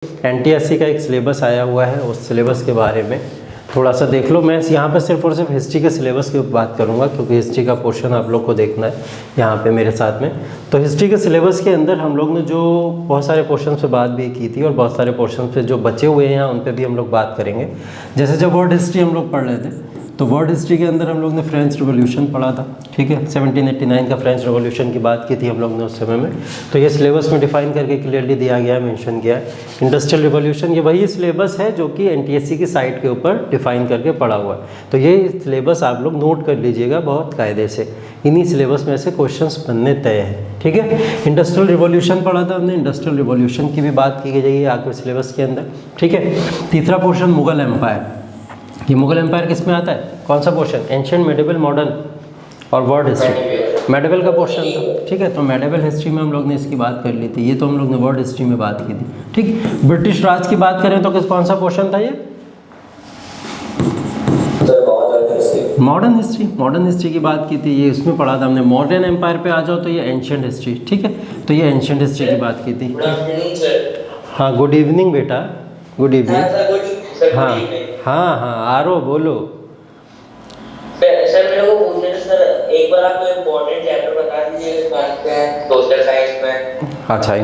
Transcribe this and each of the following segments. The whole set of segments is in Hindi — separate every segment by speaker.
Speaker 1: एनटीएससी का एक सिलेबस आया हुआ है, उस सिलेबस के बारे में थोड़ा सा देख लो। मैं यहाँ पर सिर्फ और सिर्फ हिस्ट्री के सिलेबस की बात करूँगा क्योंकि हिस्ट्री का पोर्शन आप लोग को देखना है यहाँ पे मेरे साथ में। तो हिस्ट्री के सिलेबस के अंदर हम लोग ने जो बहुत सारे पोर्शन पे बात भी की थी और बहुत सारे पोर्शन पे जो बचे हुए हैं उन पे भी हम लोग बात करेंगे। जैसे जब वर्ल्ड हिस्ट्री हम लोग पढ़ रहे थे तो वर्ल्ड हिस्ट्री के अंदर हम लोग ने फ्रेंच रिवॉल्यूशन पढ़ा था, ठीक है। 1789 का फ्रेंच रिवॉल्यूशन की बात की थी हम लोग ने उस समय में। तो ये सिलेबस में डिफाइन करके क्लियरली दिया गया है, मेंशन किया है। इंडस्ट्रियल रिवॉल्यूशन ये वही सिलेबस है जो कि एनटीएससी की साइट के ऊपर डिफाइन करके पढ़ा हुआ है। तो ये सिलेबस आप लोग नोट कर लीजिएगा बहुत कायदे से, इन्हीं सिलेबस में से क्वेश्चंस बनने तय हैं, ठीक है। इंडस्ट्रियल रिवॉल्यूशन पढ़ा था हमने, इंडस्ट्रियल रिवॉल्यूशन की भी बात की जाएगी आगे सिलेबस के अंदर, ठीक है। तीसरा पोर्शन मुगल एम्पायर। ये मुगल एम्पायर किस में आता है, कौन सा पोर्शन? एंशिएंट, मेडिवल, मॉडर्न और वर्ल्ड हिस्ट्री। मेडिवल का पोर्शन था, ठीक है। तो मेडिवल हिस्ट्री में हम लोग ने इसकी बात कर ली थी, ये तो हम लोग ने वर्ल्ड हिस्ट्री में बात की थी, ठीक। ब्रिटिश राज की बात करें तो कौन सा पोर्शन था ये? Modern history. मॉडर्न हिस्ट्री की बात की थी, ये इसमें पढ़ा था हमने। मॉडर्न एम्पायर पे आ जाओ तो ये एंशिएंट हिस्ट्री, ठीक है। तो ये एंशिएंट हिस्ट्री की बात की थी। हाँ, गुड इवनिंग बेटा, गुड इवनिंग। हाँ हाँ हाँ, आरो बोलो।
Speaker 2: सर मेरे को पूछना था सर, एक बार आप इम्पोर्टेंट चैप्टर बता दीजिए सोशल साइंस में।
Speaker 1: अच्छा,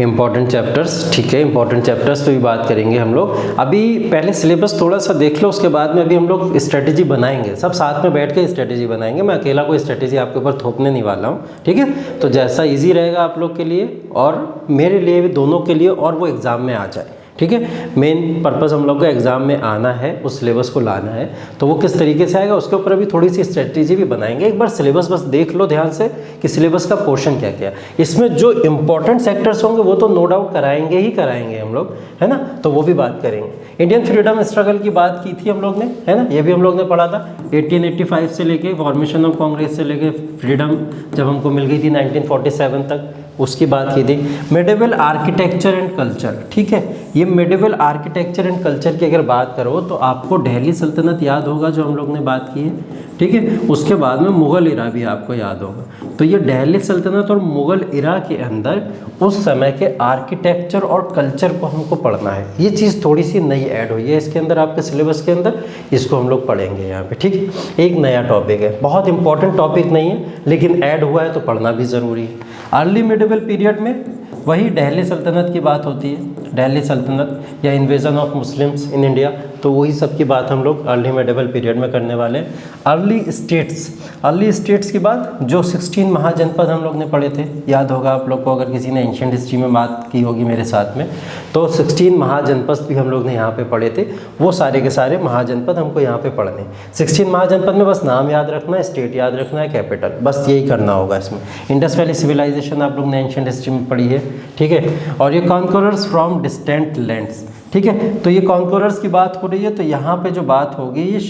Speaker 1: इम्पोर्टेंट चैप्टर्स, ठीक है। इम्पोर्टेंट चैप्टर्स तो भी बात करेंगे हम लोग। अभी पहले सिलेबस थोड़ा सा देख लो, उसके बाद में अभी हम लोग स्ट्रेटेजी बनाएंगे, सब साथ में बैठ के स्ट्रेटेजी बनाएंगे। मैं अकेला कोई स्ट्रेटेजी आपके ऊपर थोपने नहीं वाला हूँ, ठीक है। तो जैसा इजी रहेगा आप लोग के लिए और मेरे लिए भी, दोनों के लिए, और वो एग्ज़ाम में आ जाए, ठीक है। मेन पर्पस हम लोग का एग्ज़ाम में आना है, उस सिलेबस को लाना है। तो वो किस तरीके से आएगा उसके ऊपर अभी थोड़ी सी स्ट्रेटजी भी बनाएंगे। एक बार सिलेबस बस देख लो ध्यान से कि सिलेबस का पोर्शन क्या क्या है। इसमें जो इंपॉर्टेंट सेक्टर्स होंगे वो तो नो डाउट कराएंगे ही कराएंगे हम लोग, है ना। तो वो भी बात करेंगे। इंडियन फ्रीडम स्ट्रगल की बात की थी हम लोग ने, है ना, ये भी हम लोग ने पढ़ा था। 1885 से लेके फॉर्मेशन ऑफ कांग्रेस से लेके फ्रीडम जब हमको मिल गई थी 1947 तक, उसकी बात की थी। मेडिवल आर्किटेक्चर एंड कल्चर, ठीक है। ये मेडिवल आर्किटेक्चर एंड कल्चर की अगर बात करो तो आपको दिल्ली सल्तनत याद होगा जो हम लोग ने बात की है, ठीक है। उसके बाद में मुग़ल इरा भी आपको याद होगा। तो ये दिल्ली सल्तनत और मुग़ल इरा के अंदर उस समय के आर्किटेक्चर और कल्चर को हमको पढ़ना है। ये चीज़ थोड़ी सी नई ऐड हुई है इसके अंदर, आपके सिलेबस के अंदर, इसको हम लोग पढ़ेंगे यहाँ पे, ठीक है। एक नया टॉपिक है, बहुत इंपॉर्टेंट टॉपिक नहीं है लेकिन ऐड हुआ है तो पढ़ना भी ज़रूरी है। अर्ली मिडिवल पीरियड में वही दिल्ली सल्तनत की बात होती है, दिल्ली सल्तनत या invasion of Muslims in India, तो वही सब की बात हम लोग अर्ली मिडिवल पीरियड में करने वाले हैं। अर्ली स्टेट्स की बात, जो 16 महाजनपद हम लोग ने पढ़े थे, याद होगा आप लोग को, अगर किसी ने एंशिएंट हिस्ट्री में बात की होगी मेरे साथ में, तो 16 महाजनपद भी हम लोग ने यहाँ पे पढ़े थे। वो सारे के सारे महाजनपद हमको यहाँ पे पढ़ने हैं। 16 महाजनपद में बस नाम याद रखना है, स्टेट याद रखना है, कैपिटल, बस यही करना होगा इसमें। इंडस वैली सिविलाइजेशन आप लोग ने एंशिएंट हिस्ट्री में पढ़ी है, ठीक है। और ये कॉन्करर्स फ्रॉम डिस्टेंट लैंड्स, ठीक है। तो ये कॉन्करर्स की बात हो रही है, तो यहाँ पे जो बात होगी ये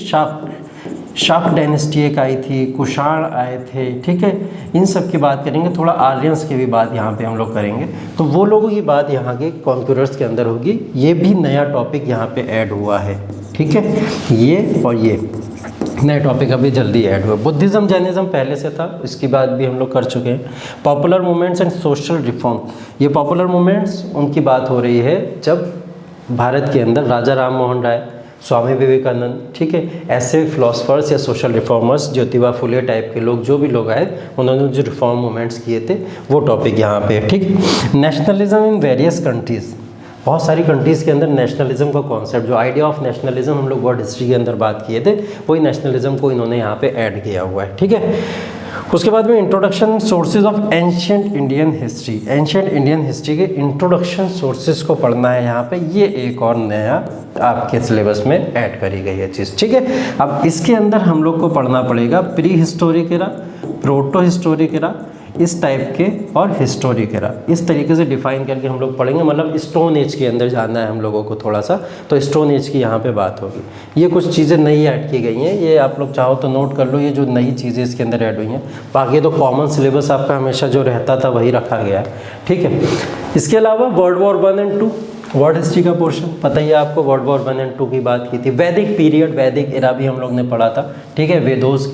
Speaker 1: शाक डायनेस्टी एक आई थी, कुषाण आए थे, ठीक है। इन सब की बात करेंगे, थोड़ा आर्यंस की भी बात यहाँ पे हम लोग करेंगे। तो वो लोगों की बात यहाँ के कॉन्करर्स के अंदर होगी। ये भी नया टॉपिक यहाँ पे ऐड हुआ है, ठीक है। ये और ये नया टॉपिक अभी जल्दी ऐड हुआ। बुद्धिज़्म जैनिज़्म पहले से था, इसकी बात भी हम लोग कर चुके हैं। Popular movements and social reform, ये पॉपुलर मूवमेंट्स उनकी बात हो रही है जब भारत के अंदर राजा राम मोहन राय, स्वामी विवेकानंद, ठीक है, ऐसे फिलोसफर्स या social reformers, Jyotiba Phule type के लोग, जो भी लोग आए, उन्होंने जो रिफॉर्म मूवमेंट्स किए थे, वो टॉपिक यहाँ पे है, ठीक। नेशनलिज्म इन वेरियस कंट्रीज़, बहुत सारी कंट्रीज़ के अंदर नेशनलिज्म का कॉन्सेप्ट, जो आइडिया ऑफ नेशनलिज्म हम लोग वर्ल्ड हिस्ट्री के अंदर बात किए थे, वही नेशनलिज्म को इन्होंने यहाँ पे ऐड किया हुआ है, ठीक है। उसके बाद में introduction sources of ancient Indian history, ancient Indian history के इंट्रोडक्शन सोर्सेज को पढ़ना है यहाँ पे। ये एक और नया आपके सिलेबस में ऐड करी गई है चीज़, ठीक है। अब इसके अंदर हम लोग को पढ़ना पड़ेगा pre historic era, proto historic era, इस टाइप के, और हिस्टोरिक एरा, इस तरीके से डिफाइन करके हम लोग पढ़ेंगे। मतलब स्टोन एज के अंदर जाना है हम लोगों को थोड़ा सा, तो स्टोन एज की यहाँ पे बात होगी। ये कुछ चीज़ें नई ऐड की गई हैं, ये आप लोग चाहो तो नोट कर लो, ये जो नई चीज़ें इसके अंदर ऐड हुई हैं। बाकी तो कॉमन सिलेबस आपका हमेशा जो रहता था वही रखा गया है, ठीक है। इसके अलावा वर्ल्ड वॉर 1 और 2, वर्ल्ड हिस्ट्री का पोर्शन पता ही है आपको, वर्ल्ड वॉर 1 एंड 2 की बात की थी। वैदिक पीरियड, वैदिक एरा भी हम लोग ने पढ़ा था, ठीक है। वेदोस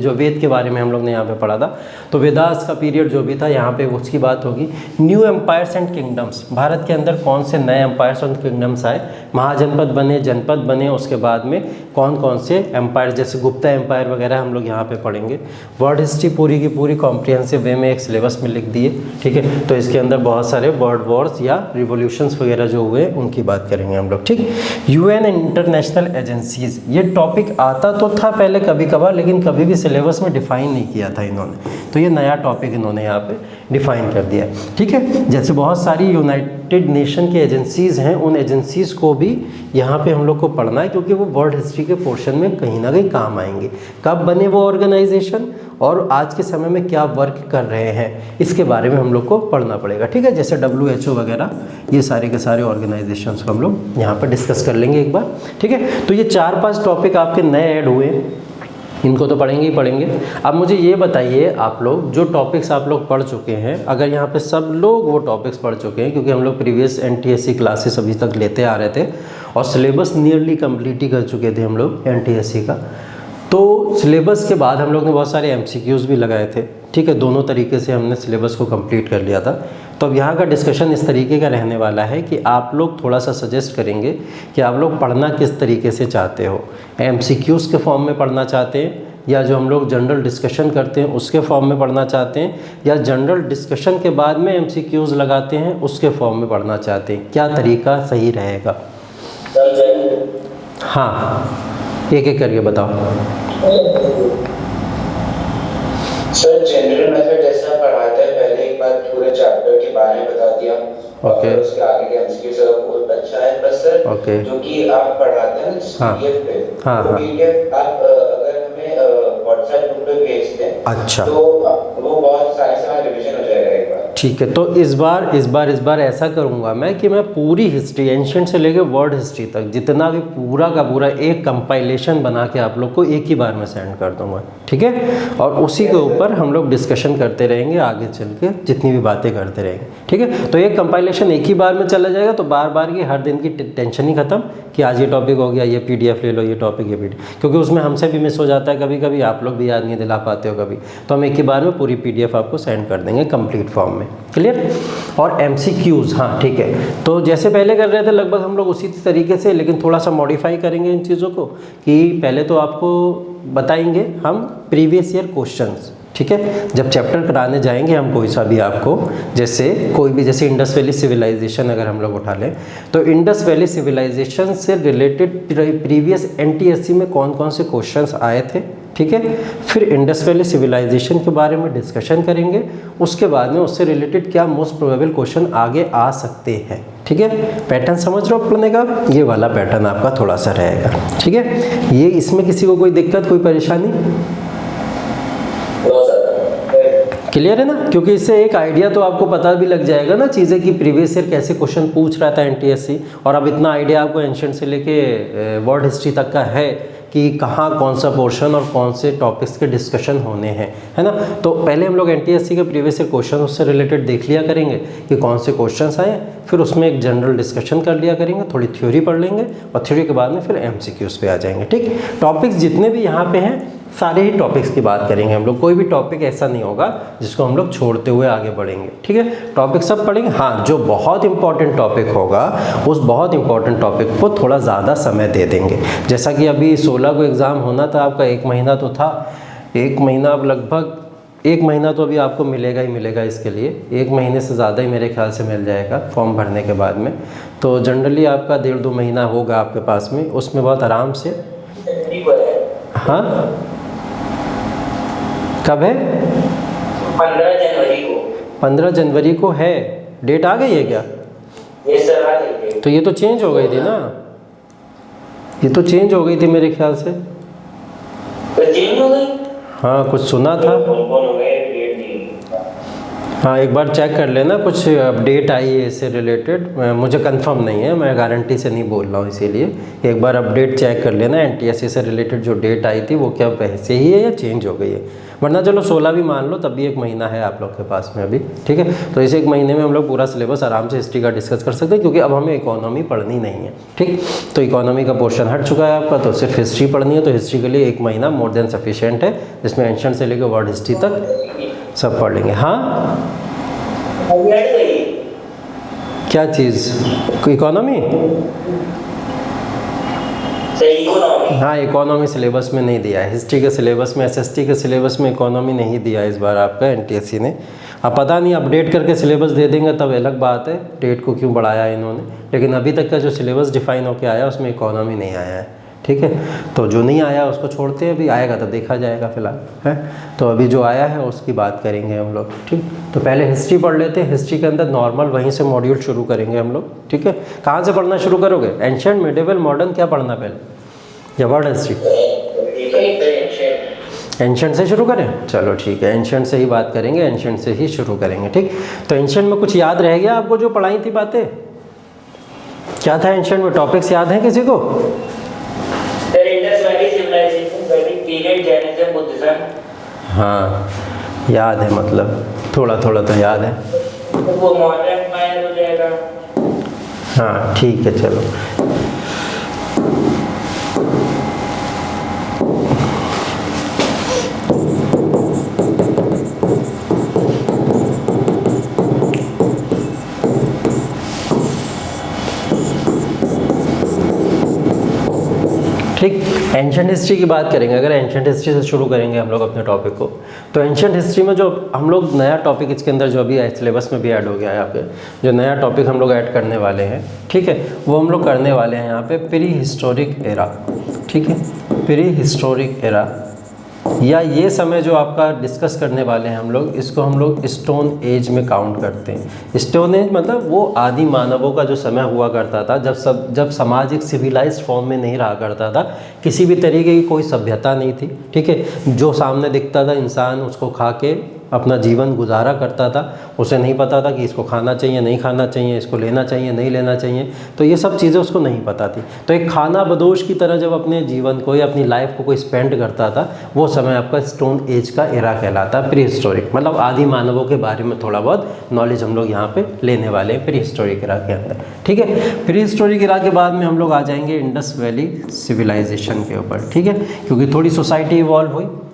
Speaker 1: जो वेद के बारे में हम लोग ने यहाँ पे पढ़ा था, तो वेदास का पीरियड जो भी था यहाँ पे उसकी बात होगी। New empires and kingdoms, Bharat के अंदर कौन से नए एम्पायर्स और किंगडम्स आए, महाजनपद बने, जनपद बने, उसके बाद में कौन कौन से एम्पायर जैसे गुप्ता एम्पायर वगैरह हम लोग यहाँ पे पढ़ेंगे। वर्ल्ड हिस्ट्री पूरी की पूरी कॉम्प्रिहेंसिव वे में एक सिलेबस में लिख दिए, ठीक है। तो इसके अंदर बहुत सारे वर्ल्ड वॉर्स या रिवोल्यूशंस वगैरह जो हुए उनकी बात करेंगे हम लोग, ठीक। यूएन एंड इंटरनेशनल एजेंसीज, ये टॉपिक आता तो था पहले कभी कभार, लेकिन कभी भी सिलेबस में डिफाइन नहीं किया था इन्होंने, तो ये नया टॉपिक इन्होंने यहाँ पे डिफाइन कर दिया, ठीक है। जैसे बहुत सारी यूनाइटेड नेशन की एजेंसीज़ हैं, उन एजेंसीज़ को भी यहाँ पे हम लोग को पढ़ना है, क्योंकि वो वर्ल्ड हिस्ट्री के पोर्शन में कहीं ना कहीं काम आएंगे। कब बने वो ऑर्गेनाइजेशन और आज के समय में क्या वर्क कर रहे हैं, इसके बारे में हम लोग को पढ़ना पड़ेगा, ठीक है। जैसे WHO वगैरह, ये सारे के सारे ऑर्गेनाइजेशंस को हम लोग यहाँ पर डिस्कस कर लेंगे एक बार, ठीक है। तो ये 4-5 टॉपिक आपके नए ऐड हुए, इनको तो पढ़ेंगे ही पढ़ेंगे। अब मुझे ये बताइए, आप लोग जो टॉपिक्स आप लोग पढ़ चुके हैं, अगर यहाँ पे सब लोग वो टॉपिक्स पढ़ चुके हैं, क्योंकि हम लोग प्रीवियस NTSC क्लासेस अभी तक लेते आ रहे थे और सिलेबस नियरली कंप्लीट ही कर चुके थे हम लोग NTSC का, तो सिलेबस के बाद हम लोग ने बहुत सारे MCQs भी लगाए थे, ठीक है। दोनों तरीके से हमने सिलेबस को कंप्लीट कर लिया था। तो अब यहाँ का डिस्कशन इस तरीके का रहने वाला है कि आप लोग थोड़ा सा सजेस्ट करेंगे कि आप लोग पढ़ना किस तरीके से चाहते हो, MCQs के फॉर्म में पढ़ना चाहते हैं, या जो हम लोग जनरल डिस्कशन करते हैं उसके फॉर्म में पढ़ना चाहते हैं, या जनरल डिस्कशन के बाद में MCQs लगाते हैं उसके फॉर्म में पढ़ना चाहते हैं, क्या तरीका सही रहेगा? हाँ, एक एक करके बताओ।
Speaker 3: सर जनरल मेथड जैसा पढ़ाते हैं, पहले एक बार पूरे चैप्टर के बारे में बता दिया, और उसके आगे के MCQ सब बहुत अच्छा है। बस सर जो कि आप पढ़ाते हैं PDF पे, तो PDF आप अगर हमें WhatsApp ग्रुप पे भेजते हैं, अच्छा, तो वो बहुत सारे रिवीजन हो जाएगा एक बार।
Speaker 1: ठीक है, तो इस बार ऐसा करूँगा मैं कि मैं पूरी हिस्ट्री एंशिएंट से लेकर वर्ल्ड हिस्ट्री तक जितना भी पूरा का पूरा एक कंपाइलेशन बना के आप लोग को एक ही बार में सेंड कर दूँगा, ठीक है। और उसी के ऊपर हम लोग डिस्कशन करते रहेंगे आगे चल के, जितनी भी बातें करते रहेंगे, ठीक है। तो एक कंपाइलेशन एक ही बार में चला जाएगा, तो बार बार की हर दिन की टेंशन ही खत्म कि आज ये टॉपिक हो गया, ये PDF ले लो, ये टॉपिक, ये PDF, क्योंकि उसमें हमसे भी मिस हो जाता है कभी कभी, आप लोग भी याद नहीं दिला पाते हो कभी, तो हम एक ही बार में पूरी PDF आपको सेंड कर देंगे कंप्लीट फॉर्म में, क्लियर। और MCQs, हाँ ठीक है, तो जैसे पहले कर रहे थे लगभग हम लोग उसी तरीके से, लेकिन थोड़ा सा मॉडिफाई करेंगे इन चीज़ों को, कि पहले तो आपको बताएंगे हम प्रीवियस ईयर क्वेश्चंस, ठीक है। जब चैप्टर कराने जाएंगे हम कोई सा भी आपको, जैसे कोई भी, जैसे इंडस वैली सिविलाइजेशन अगर हम लोग उठा लें, तो इंडस वैली सिविलाइजेशन से रिलेटेड प्रीवियस NTSC में कौन कौन से क्वेश्चंस आए थे, ठीक है। फिर इंडस वैली सिविलाइजेशन के बारे में डिस्कशन करेंगे, उसके बाद में उससे रिलेटेड क्या मोस्ट प्रोबेबल क्वेश्चन आगे आ सकते हैं, ठीक है। पैटर्न समझ रहे हो पढ़ने का, ये वाला पैटर्न आपका थोड़ा सा रहेगा, ठीक है। ये इसमें किसी को कोई दिक्कत, कोई परेशानी, क्लियर है ना? क्योंकि इससे एक आइडिया तो आपको पता भी लग जाएगा ना चीज़ें कि प्रीवियस ईयर कैसे क्वेश्चन पूछ रहा था NTSC, और अब इतना आइडिया आपको एंशिएंट से लेके वर्ल्ड हिस्ट्री तक का है कि कहाँ कौन सा पोर्शन और कौन से टॉपिक्स के डिस्कशन होने हैं, है ना। तो पहले हम लोग NTSC के प्रीवियस ईयर क्वेश्चन उससे रिलेटेड देख लिया करेंगे कि कौन से क्वेश्चंस आए, फिर उसमें एक जनरल डिस्कशन कर लिया करेंगे, थोड़ी थ्योरी पढ़ लेंगे, और थ्योरी के बाद में फिर MCQs पे आ जाएंगे, ठीक। टॉपिक्स जितने भी यहाँ पे हैं सारे ही टॉपिक्स की बात करेंगे हम लोग, कोई भी टॉपिक ऐसा नहीं होगा जिसको हम लोग छोड़ते हुए आगे बढ़ेंगे, ठीक है। टॉपिक सब पढ़ेंगे, हाँ जो बहुत इंपॉर्टेंट टॉपिक होगा उस बहुत इंपॉर्टेंट टॉपिक को थोड़ा ज़्यादा समय दे देंगे। जैसा कि अभी 16 को एग्ज़ाम होना था आपका, 1 महीना तो था, 1 महीना, अब लगभग 1 महीना तो अभी आपको मिलेगा ही मिलेगा इसके लिए, 1 महीने से ज़्यादा ही मेरे ख्याल से मिल जाएगा फॉर्म भरने के बाद में। तो जनरली आपका 1.5-2 महीना होगा आपके पास में, उसमें बहुत आराम से। हाँ कब है?
Speaker 2: 15 जनवरी को।
Speaker 1: 15 जनवरी को है, डेट आ गई है क्या?
Speaker 2: ये सर आ गई है।
Speaker 1: तो ये तो चेंज हो गई थी ना, ये तो चेंज हो गई थी मेरे ख्याल से।
Speaker 2: तो चेंज हो गई?
Speaker 1: हाँ कुछ सुना था। हाँ, एक बार चेक कर लेना, कुछ अपडेट आई है इससे रिलेटेड, मुझे कंफर्म नहीं है, मैं गारंटी से नहीं बोल रहा हूँ, इसीलिए एक बार अपडेट चेक कर लेना। एनटीएससी से रिलेटेड जो डेट आई थी वो क्या वैसे ही है या चेंज हो गई है, वरना चलो 16 भी मान लो, तब भी 1 महीना है आप लोग के पास में अभी, ठीक है। तो इस 1 महीने में हम लोग पूरा सिलेबस आराम से हिस्ट्री का डिस्कस कर सकते हैं, क्योंकि अब हमें इकोनॉमी पढ़नी नहीं है, ठीक। तो इकोनॉमी का पोर्शन हट चुका है आपका, तो सिर्फ हिस्ट्री पढ़नी है। तो हिस्ट्री के लिए 1 महीना मोर देन सफिशिएंट है, जिसमें एंशिएंट से लेकर वर्ल्ड हिस्ट्री तक सब पढ़ लेंगे। हाँ, क्या चीज़? इकोनॉमी? हाँ, इकोनॉमी सिलेबस में नहीं दिया है, हिस्ट्री के सिलेबस में, एसएसटी के सिलेबस में इकोनॉमी नहीं दिया इस बार आपका एनटीएससी ने। अब पता नहीं अपडेट करके सिलेबस दे देंगे तब अलग बात है, डेट को क्यों बढ़ाया इन्होंने, लेकिन अभी तक का जो सिलेबस डिफाइन होकर आया उसमें इकोनॉमी नहीं आया है, ठीक है। तो जो नहीं आया उसको छोड़ते हैं, अभी आएगा तो देखा जाएगा फिलहाल, है। तो अभी जो आया है उसकी बात करेंगे हम लोग, ठीक। तो पहले हिस्ट्री पढ़ लेते हैं, हिस्ट्री के अंदर नॉर्मल वहीं से मॉड्यूल शुरू करेंगे हम लोग, ठीक है। कहाँ से पढ़ना शुरू करोगे? एंशिएंट, मिडिवल, मॉडर्न, क्या पढ़ना पहले, या वर्ल्ड हिस्ट्री? एंशिएंट से शुरू करें, चलो ठीक है, एंशिएंट से ही बात करेंगे, एंशिएंट से ही शुरू करेंगे, ठीक। तो एंशिएंट में कुछ याद रह गया आपको जो पढ़ाई थी बातें? क्या था एंशिएंट में, टॉपिक्स याद हैं किसी को? हाँ, याद है, मतलब थोड़ा थोड़ा तो याद है।
Speaker 2: वो मॉडर्न मायर हो जाएगा।
Speaker 1: हाँ ठीक है, चलो। ठीक, एंशिएंट हिस्ट्री की बात करेंगे। अगर एंशिएंट हिस्ट्री से शुरू करेंगे हम लोग अपने टॉपिक को, तो एंशिएंट हिस्ट्री में जो हम लोग नया टॉपिक इसके अंदर जो अभी सिलेबस में भी ऐड हो गया है यहाँ पे, जो नया टॉपिक हम लोग ऐड करने वाले हैं, ठीक है, वो हम लोग करने वाले हैं यहाँ पे प्री हिस्टोरिक एरा, ठीक है। प्री हिस्टोरिक एरा, या ये समय जो आपका डिस्कस करने वाले हैं हम लोग, इसको हम लोग स्टोन एज में काउंट करते हैं। स्टोन एज मतलब वो आदि मानवों का जो समय हुआ करता था, जब समाज एक सिविलाइज्ड फॉर्म में नहीं रहा करता था, किसी भी तरीके की कोई सभ्यता नहीं थी, ठीक है। जो सामने दिखता था इंसान उसको खा के अपना जीवन गुजारा करता था, उसे नहीं पता था कि इसको खाना चाहिए नहीं खाना चाहिए, इसको लेना चाहिए नहीं लेना चाहिए, तो ये सब चीज़ें उसको नहीं पता थी। तो एक खाना बदोश की तरह जब अपने जीवन को या अपनी लाइफ को कोई स्पेंड करता था, वो समय आपका स्टोन एज का एरा कहलाता है, प्री हिस्टोरिक। मतलब आदि मानवों के बारे में थोड़ा बहुत नॉलेज हम लोग यहाँ पे लेने वाले हैं प्री हिस्टोरिक एरा के अंदर, ठीक है। प्री हिस्टोरिक एरा के बाद में हम लोग आ जाएंगे इंडस वैली सिविलाइजेशन के ऊपर, ठीक है, क्योंकि थोड़ी सोसाइटी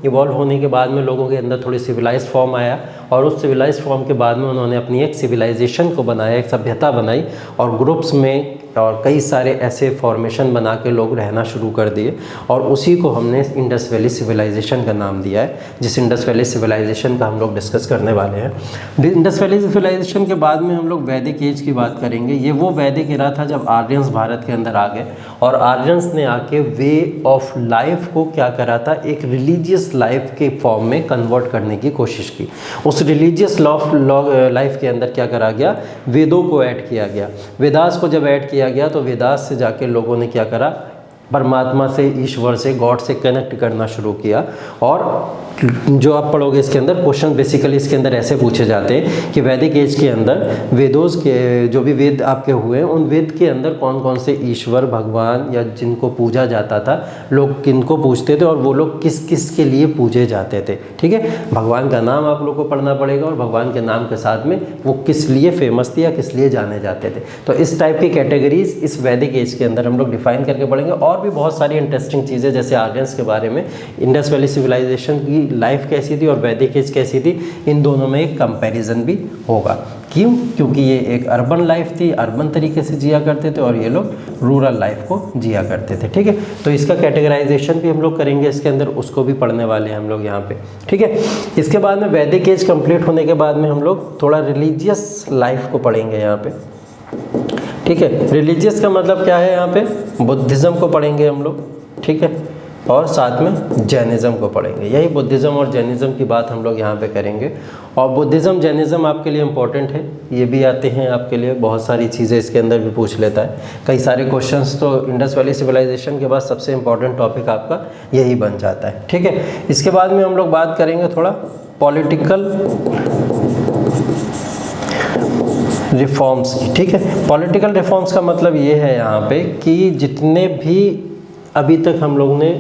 Speaker 1: इवॉल्व होने के बाद में लोगों के अंदर थोड़ी सिविलाइज्ड फॉर्म आया, और उस सिविलाइज्ड फॉर्म के बाद में उन्होंने अपनी एक सिविलाइजेशन को बनाया, एक सभ्यता बनाई, और ग्रुप्स में और कई सारे ऐसे फॉर्मेशन बना के लोग रहना शुरू कर दिए, और उसी को हमने इंडस वैली सिविलाइजेशन का नाम दिया है, जिस इंडस वैली सिविलाइजेशन का हम लोग डिस्कस करने वाले हैं। इंडस वैली सिविलाइजेशन के बाद में हम लोग वैदिक एज की बात करेंगे। ये वो वैदिक एरा था जब आर्यंस भारत के अंदर आ गए, और आर्यंस ने आके वे ऑफ लाइफ को क्या करा था, एक रिलीजियस लाइफ के फॉर्म में कन्वर्ट करने की कोशिश की। उस रिलीजियस लाइफ के अंदर क्या करा गया, वेदों को ऐड किया गया। वेदास को जब ऐड किया गया तो वेदास से जाके लोगों ने क्या करा, परमात्मा से, ईश्वर से, गॉड से कनेक्ट करना शुरू किया। और जो आप पढ़ोगे इसके अंदर क्वेश्चन बेसिकली इसके अंदर ऐसे पूछे जाते हैं कि वैदिक एज के अंदर वेदों के जो भी वेद आपके हुए, उन वेद के अंदर कौन कौन से ईश्वर, भगवान या जिनको पूजा जाता था, लोग किनको पूजते थे, और वो लोग किस किस के लिए पूजे जाते थे, ठीक है। भगवान का नाम आप लोग को पढ़ना पड़ेगा, और भगवान के नाम के साथ में वो किस लिए फेमस थे या किस लिए जाने जाते थे। तो इस टाइप की कैटेगरीज इस वैदिक एज के अंदर हम लोग डिफाइन करके पढ़ेंगे। और भी बहुत सारी इंटरेस्टिंग चीज़ें, जैसे आर्यंस के बारे में, इंडस वैली सिविलाइजेशन की लाइफ कैसी थी और वैदिक एज कैसी थी, इन दोनों में एक कंपैरिजन भी होगा। क्यों? क्योंकि ये एक अर्बन लाइफ थी, अर्बन तरीके से जिया करते थे, और ये लोग रूरल लाइफ को जिया करते थे, ठीक है। तो इसका कैटेगराइजेशन भी हम लोग करेंगे इसके अंदर, उसको भी पढ़ने वाले हैं हम लोग यहाँ पे, ठीक है। इसके बाद में वैदिक एज कंप्लीट होने के बाद में हम लोग थोड़ा रिलीजियस लाइफ को पढ़ेंगे यहाँ पे, ठीक है। रिलीजियस का मतलब क्या है, यहाँ पे बुद्धिज़्म को पढ़ेंगे हम लोग, ठीक है, और साथ में जैनिज़्म को पढ़ेंगे। यही बुद्धिज़्म और जैनिज़्म की बात हम लोग यहाँ पे करेंगे। और बुद्धिज़्म जैनिज़्म आपके लिए इम्पोर्टेंट है, ये भी आते हैं आपके लिए, बहुत सारी चीज़ें इसके अंदर भी पूछ लेता है, कई सारे क्वेश्चंस। तो इंडस वैली सिविलाइजेशन के बाद सबसे इम्पोर्टेंट टॉपिक आपका यही बन जाता है, ठीक है। इसके बाद में हम लोग बात करेंगे थोड़ा पॉलिटिकल रिफॉर्म्स की, ठीक है। पॉलिटिकल रिफॉर्म्स का मतलब ये है यहाँ पे कि जितने भी अभी तक हम लोग ने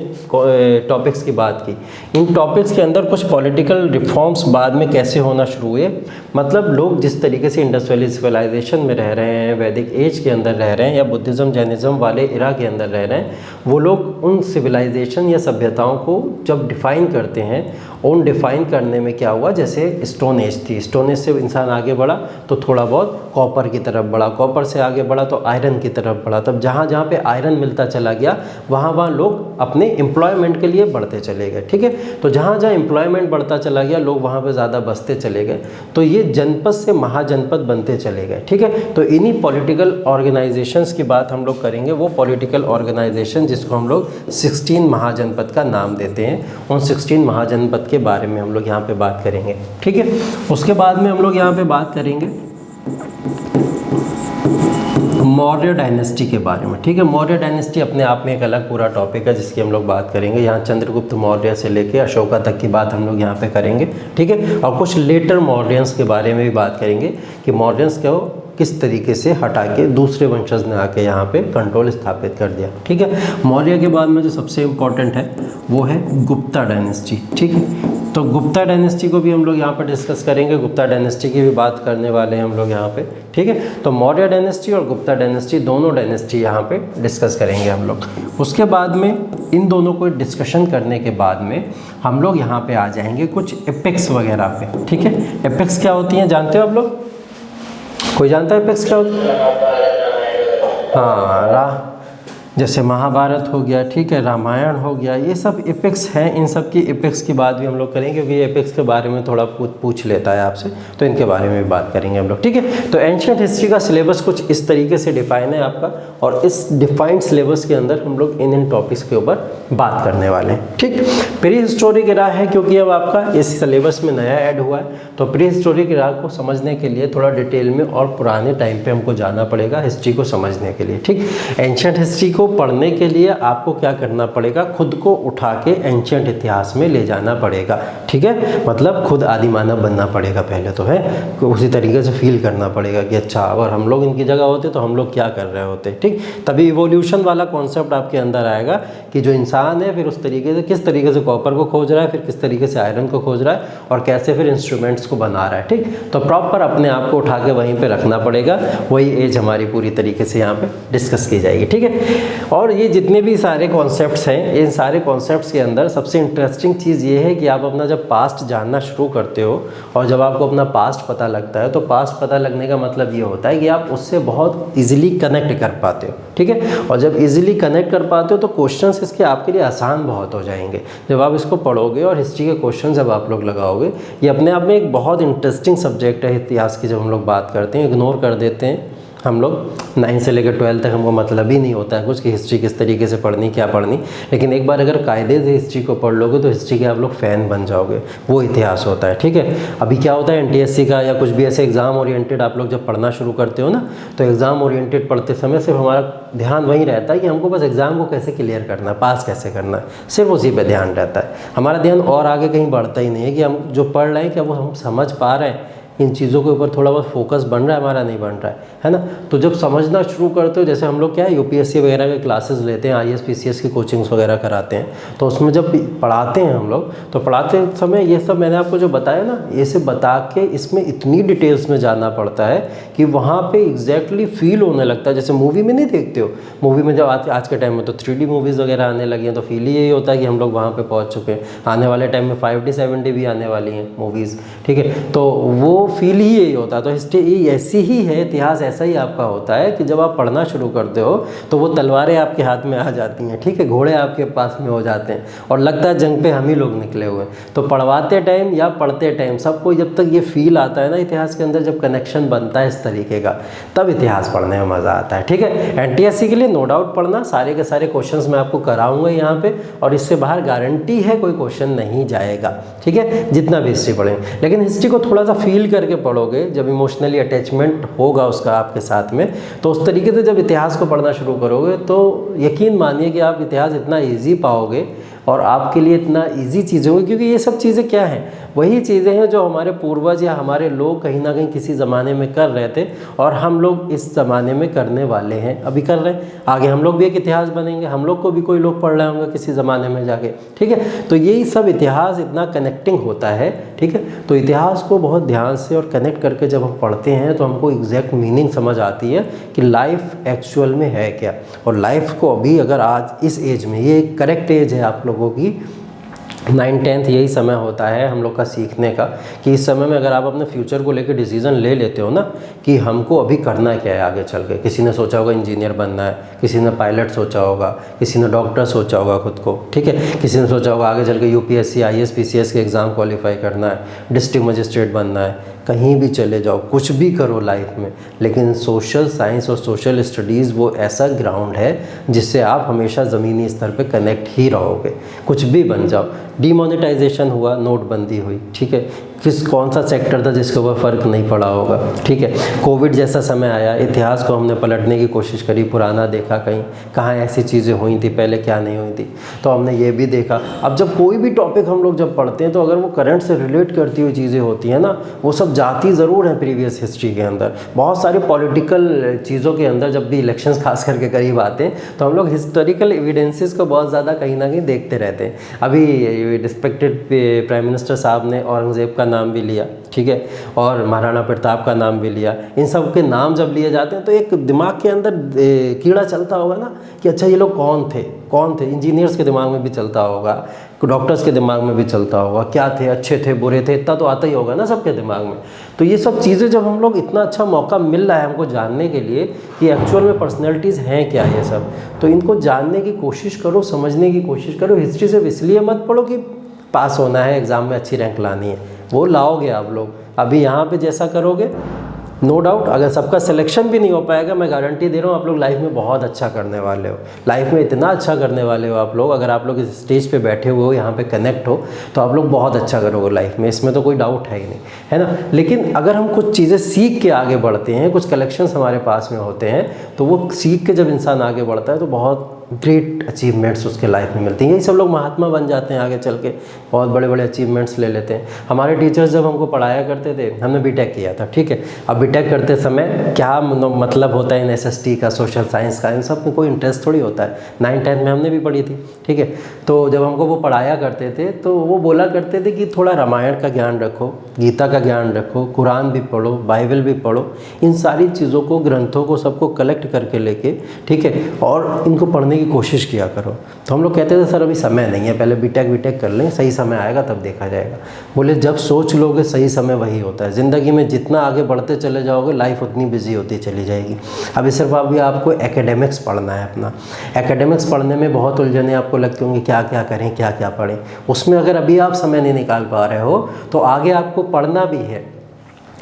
Speaker 1: टॉपिक्स की बात की, इन टॉपिक्स के अंदर कुछ पॉलिटिकल रिफॉर्म्स बाद में कैसे होना शुरू हुए, मतलब लोग जिस तरीके से इंडस्ट्रियल सिविलाइजेशन में रह रहे हैं, वैदिक एज के अंदर रह रहे हैं, या बुद्धिज़्म जैनिज़्म वाले इरा के अंदर रह रहे हैं, वो लोग उन सिविलाइजेशन या सभ्यताओं को जब डिफ़ाइन करते हैं, उन डिफ़ाइन करने में क्या हुआ, जैसे स्टोन एज थी, स्टोन एज से इंसान आगे बढ़ा तो थोड़ा बहुत कॉपर की तरफ बढ़ा, कॉपर से आगे बढ़ा तो आयरन की तरफ बढ़ा, तब जहाँ जहाँ पे आयरन मिलता चला गया वहाँ वहाँ लोग अपने एम्प्लॉयमेंट के लिए बढ़ते चले गए, ठीक है। तो जहाँ जहाँ एम्प्लॉयमेंट बढ़ता चला गया लोग वहाँ पे ज़्यादा बसते चले गए, तो ये जनपद से महाजनपद बनते चले गए, ठीक है। तो इन्हीं पॉलिटिकल ऑर्गेनाइजेशंस की बात हम लोग करेंगे, वो पॉलिटिकल ऑर्गेनाइजेशन जिसको हम लोग 16 महाजनपद का नाम देते हैं, उन 16 महाजनपद के बारे में हम लोग यहाँ पे बात करेंगे, ठीक है। उसके बाद में हम लोग यहाँ पे बात करेंगे मौर्य डायनेस्टी के बारे में, ठीक है। मौर्य डायनेस्टी अपने आप में एक अलग पूरा टॉपिक है जिसकी हम लोग बात करेंगे। यहाँ चंद्रगुप्त मौर्य से लेके अशोका तक की बात हम लोग यहाँ पे करेंगे, ठीक है। और कुछ लेटर मौर्यंस के बारे में भी बात करेंगे कि मौर्यंस को किस तरीके से हटा के दूसरे वंशज ने आके यहाँ पे कंट्रोल स्थापित कर दिया, ठीक है। मौर्य के बाद में जो सबसे इम्पोर्टेंट है वो है गुप्ता डायनेस्टी, ठीक है। तो गुप्ता डायनेस्टी को भी हम लोग यहाँ पर डिस्कस करेंगे, गुप्ता डायनेस्टी की भी बात करने वाले हैं हम लोग यहाँ पे, ठीक है। तो मौर्य डायनेस्टी और गुप्ता डायनेस्टी दोनों डायनेस्टी यहाँ पे डिस्कस करेंगे हम लोग। उसके बाद में इन दोनों को डिस्कशन करने के बाद में हम लोग यहाँ पे आ जाएंगे कुछ एपिक्स वगैरह पे, ठीक है। एपिक्स क्या होती हैं जानते हो आप लोग, कोई जानता है एपिक्स क्या होती है? हाँ, जैसे महाभारत हो गया, ठीक है, रामायण हो गया, ये सब एपिक्स हैं। इन सब की एपिक्स की बात भी हम लोग करेंगे क्योंकि ये एपिक्स के बारे में थोड़ा पूछ लेता है आपसे, तो इनके बारे में भी बात करेंगे हम लोग, ठीक है। तो एंशिएंट हिस्ट्री का सिलेबस कुछ इस तरीके से डिफाइन है आपका, और इस डिफाइंड सिलेबस के अंदर हम लोग इन टॉपिक्स के ऊपर बात करने वाले हैं, ठीक। प्री हिस्टोरिक इरा है क्योंकि अब आपका इस सिलेबस में नया ऐड हुआ है, तो प्री हिस्टोरिक इरा को समझने के लिए थोड़ा डिटेल में और पुराने टाइम पे हमको जाना पड़ेगा हिस्ट्री को समझने के लिए, ठीक। एंशिएंट हिस्ट्री को पढ़ने के लिए आपको क्या करना पड़ेगा, खुद को उठा के एंशिएंट इतिहास में ले जाना पड़ेगा, ठीक है। मतलब खुद आदि मानव बनना पड़ेगा पहले तो, है, उसी तरीके से फील करना पड़ेगा कि अच्छा अगर हम लोग इनकी जगह होते तो हम लोग क्या कर रहे होते, ठीक। तभी इवोल्यूशन वाला कॉन्सेप्ट आपके अंदर आएगा कि जो इंसान है फिर उस तरीके से किस तरीके से कॉपर को खोज रहा है, फिर किस तरीके से आयरन को खोज रहा है, और कैसे फिर इंस्ट्रूमेंट्स को बना रहा है, ठीक। तो प्रॉपर अपने आप को उठा के वहीं पे रखना पड़ेगा, वही एज हमारी पूरी तरीके से यहाँ पे डिस्कस की जाएगी, ठीक है। और ये जितने भी सारे कॉन्सेप्ट्स हैं, इन सारे कॉन्सेप्ट्स के अंदर सबसे इंटरेस्टिंग चीज़ ये है कि आप अपना जब पास्ट जानना शुरू करते हो और जब आपको अपना पास्ट पता लगता है, तो पास्ट पता लगने का मतलब ये होता है कि आप उससे बहुत ईजिली कनेक्ट कर पाते हो, ठीक है। और जब इजीली कनेक्ट कर पाते हो तो क्वेश्चंस इसके आपके लिए आसान बहुत हो जाएंगे जब आप इसको पढ़ोगे, और हिस्ट्री के क्वेश्चन जब आप लोग लगाओगे। ये अपने आप में एक बहुत इंटरेस्टिंग सब्जेक्ट है इतिहास की, जब हम लोग बात करते हैं इग्नोर कर देते हैं हम लोग। 9 से लेकर 12 तक हमको मतलब ही नहीं होता है कुछ कि हिस्ट्री किस तरीके से पढ़नी, क्या पढ़नी, लेकिन एक बार अगर कायदे से हिस्ट्री को पढ़ लोगे तो हिस्ट्री के आप लोग फ़ैन बन जाओगे, वो इतिहास होता है, ठीक है। अभी क्या होता है NTSC का या कुछ भी ऐसे एग्ज़ाम ओरिएंटेड आप लोग जब पढ़ना शुरू करते हो ना, तो एग्ज़ाम ओरिएंटेड पढ़ते समय सिर्फ हमारा ध्यान वहीं रहता है कि हमको बस एग्ज़ाम को कैसे क्लियर करना है, पास कैसे करना है, सिर्फ उसी पर ध्यान रहता है। हमारा ध्यान और आगे कहीं बढ़ता ही नहीं है कि हम जो पढ़ रहे हैं क्या वो हम समझ पा रहे हैं, इन चीज़ों के ऊपर थोड़ा बहुत फोकस बन रहा है हमारा, नहीं बन रहा है ना। तो जब समझना शुरू करते हो, जैसे हम लोग क्या है UPSC वगैरह के क्लासेस लेते हैं, IAS PCS की कोचिंग्स वगैरह कराते हैं, तो उसमें जब पढ़ाते हैं हम लोग, तो पढ़ाते समय ये सब मैंने आपको जो बताया ना, ये सब बता के इसमें इतनी डिटेल्स में जाना पड़ता है कि वहाँ पे एग्जैक्टली फील होने लगता है। जैसे मूवी में नहीं देखते हो, मूवी में जब आज के टाइम में तो 3D मूवीज़ वगैरह आने लगी हैं, तो फील ही यही होता है कि हम लोग वहाँ पर पहुँच चुके हैं। आने वाले टाइम में 5D 7D भी आने वाली हैं मूवीज़, ठीक है। तो वो फील ही यही होता है। तो हिस्ट्री ऐसी ही है, इतिहास ऐसा ही आपका होता है कि जब आप पढ़ना शुरू करते हो तो वो तलवारें आपके हाथ में आ जाती हैं, ठीक है, घोड़े आपके पास में हो जाते हैं और लगता है जंग पे हम ही लोग निकले हुए हैं। तो पढ़वाते टाइम या पढ़ते टाइम सबको जब तक ये फील आता है ना इतिहास के अंदर, जब कनेक्शन बनता है इस तरीके का, तब इतिहास पढ़ने में मज़ा आता है, ठीक है। NTSC के लिए नो डाउट पढ़ना, सारे के सारे क्वेश्चंस मैं आपको कराऊंगा यहाँ पे, और इससे बाहर गारंटी है कोई क्वेश्चन नहीं जाएगा, ठीक है, जितना भी हिस्ट्री पढ़ेंगे। लेकिन हिस्ट्री को थोड़ा सा फील करके पढ़ोगे, जब इमोशनली अटैचमेंट होगा उसका आपके साथ में, तो उस तरीके से जब इतिहास को पढ़ना शुरू करोगे तो यकीन मानिए कि आप इतिहास इतना ईजी पाओगे और आपके लिए इतना ईजी चीज़ें होंगी, क्योंकि ये सब चीज़ें क्या हैं, वही चीज़ें हैं जो हमारे पूर्वज या हमारे लोग कहीं ना कहीं किसी ज़माने में कर रहे थे और हम लोग इस ज़माने में करने वाले हैं, अभी कर रहे हैं। आगे हम लोग भी एक इतिहास बनेंगे, हम लोग को भी कोई लोग पढ़ रहे होंगे किसी ज़माने में जाके, ठीक है। तो यही सब इतिहास इतना कनेक्टिंग होता है, ठीक है। तो इतिहास को बहुत ध्यान से और कनेक्ट करके जब हम पढ़ते हैं तो हमको एग्जैक्ट मीनिंग समझ आती है कि लाइफ एक्चुअल में है क्या। और लाइफ को अभी अगर आज इस एज में, ये करेक्ट एज है आप लोगों की 9-10 यही समय होता है हम लोग का सीखने का, कि इस समय में अगर आप अपने फ्यूचर को लेकर डिसीजन ले लेते हो ना कि हमको अभी करना क्या है आगे चल के। किसी ने सोचा होगा इंजीनियर बनना है, किसी ने पायलट सोचा होगा, किसी ने डॉक्टर सोचा होगा खुद को, ठीक है। किसी ने सोचा होगा आगे चल के UPSC IAS PCS के एग्ज़ाम क्वालिफाई करना है, डिस्ट्रिक्ट मजिस्ट्रेट बनना है। कहीं भी चले जाओ, कुछ भी करो लाइफ में, लेकिन सोशल साइंस और सोशल स्टडीज़ वो ऐसा ग्राउंड है जिससे आप हमेशा ज़मीनी स्तर पे कनेक्ट ही रहोगे। कुछ भी बन जाओ, डीमोनेटाइजेशन हुआ, नोटबंदी हुई, ठीक है, कौन सा सेक्टर था जिसके ऊपर फ़र्क नहीं पड़ा होगा, ठीक है। कोविड जैसा समय आया, इतिहास को हमने पलटने की कोशिश करी, पुराना देखा कहीं कहाँ ऐसी चीज़ें हुई थी पहले, क्या नहीं हुई थी, तो हमने ये भी देखा। अब जब कोई भी टॉपिक हम लोग जब पढ़ते हैं तो अगर वो करंट से रिलेट करती हुई चीज़ें होती हैं ना, वो सब जाती ज़रूर हैं प्रीवियस हिस्ट्री के अंदर। बहुत सारे पॉलिटिकल चीज़ों के अंदर जब भी इलेक्शंस खास करके करीब आते हैं तो हम लोग हिस्टोरिकल एविडेंसेस को बहुत ज़्यादा कहीं ना कहीं देखते रहते हैं। अभी रिस्पेक्टेड प्राइम मिनिस्टर साहब ने औरंगज़ेब का नाम भी लिया, ठीक है, और महाराणा प्रताप का नाम भी लिया। इन सब के नाम जब लिए जाते हैं तो एक दिमाग के अंदर कीड़ा चलता होगा ना कि अच्छा ये लोग कौन थे। इंजीनियर्स के दिमाग में भी चलता होगा, डॉक्टर्स के दिमाग में भी चलता होगा, क्या थे, अच्छे थे, बुरे थे, इतना तो आता ही होगा ना सबके दिमाग में। तो ये सब चीज़ें जब हम लोग, इतना अच्छा मौका मिल रहा है हमको जानने के लिए कि एक्चुअल में पर्सनैलिटीज़ हैं क्या ये सब, तो इनको जानने की कोशिश करो, समझने की कोशिश करो। हिस्ट्री सिर्फ इसलिए मत पढ़ो कि पास होना है, एग्ज़ाम में अच्छी रैंक लानी है, वो लाओगे आप लोग। अभी यहाँ पे जैसा करोगे, नो डाउट अगर सबका सिलेक्शन भी नहीं हो पाएगा, मैं गारंटी दे रहा हूँ आप लोग लाइफ में बहुत अच्छा करने वाले हो। लाइफ में इतना अच्छा करने वाले हो आप लोग, अगर आप लोग इस स्टेज पे बैठे हुए हो, यहाँ पे कनेक्ट हो, तो आप लोग बहुत अच्छा करोगे लाइफ में, इसमें तो कोई डाउट है ही नहीं, है ना। लेकिन अगर हम कुछ चीज़ें सीख के आगे बढ़ते हैं, कुछ कलेक्शंस हमारे पास में होते हैं, तो वो सीख के जब इंसान आगे बढ़ता है तो बहुत ग्रेट अचीवमेंट्स उसके लाइफ में मिलती हैं। यही सब लोग महात्मा बन जाते हैं आगे चल के, बहुत बड़े बड़े अचीवमेंट्स ले लेते हैं। हमारे टीचर्स जब हमको पढ़ाया करते थे, हमने बीटेक किया था, ठीक है। अब बीटेक करते समय क्या मतलब होता है इन SST का, सोशल साइंस का, इन सब में कोई इंटरेस्ट थोड़ी होता है। 9-10 में हमने भी पढ़ी थी, ठीक है। तो जब हमको वो पढ़ाया करते थे तो वो बोला करते थे कि थोड़ा रामायण का ज्ञान रखो, गीता का ज्ञान रखो, कुरान भी पढ़ो, बाइबल भी पढ़ो, इन सारी चीज़ों को, ग्रंथों को सबको कलेक्ट करके लेके, ठीक है, और इनको पढ़ने की कोशिश किया करो। तो हम लोग कहते थे सर अभी समय नहीं है, पहले बीटेक कर लें, सही समय आएगा तब देखा जाएगा। बोले जब सोच लोगे सही समय वही होता है। ज़िंदगी में जितना आगे बढ़ते चले जाओगे लाइफ उतनी बिजी होती चली जाएगी। अभी सिर्फ अभी आपको एकेडमिक्स पढ़ना है अपना। एकेडमिक्स पढ़ने में बहुत उलझने आपको लगती होंगी, क्या क्या करें, क्या क्या पढ़ें। उसमें अगर अभी आप समय नहीं निकाल पा रहे हो तो आगे आपको पढ़ना भी है,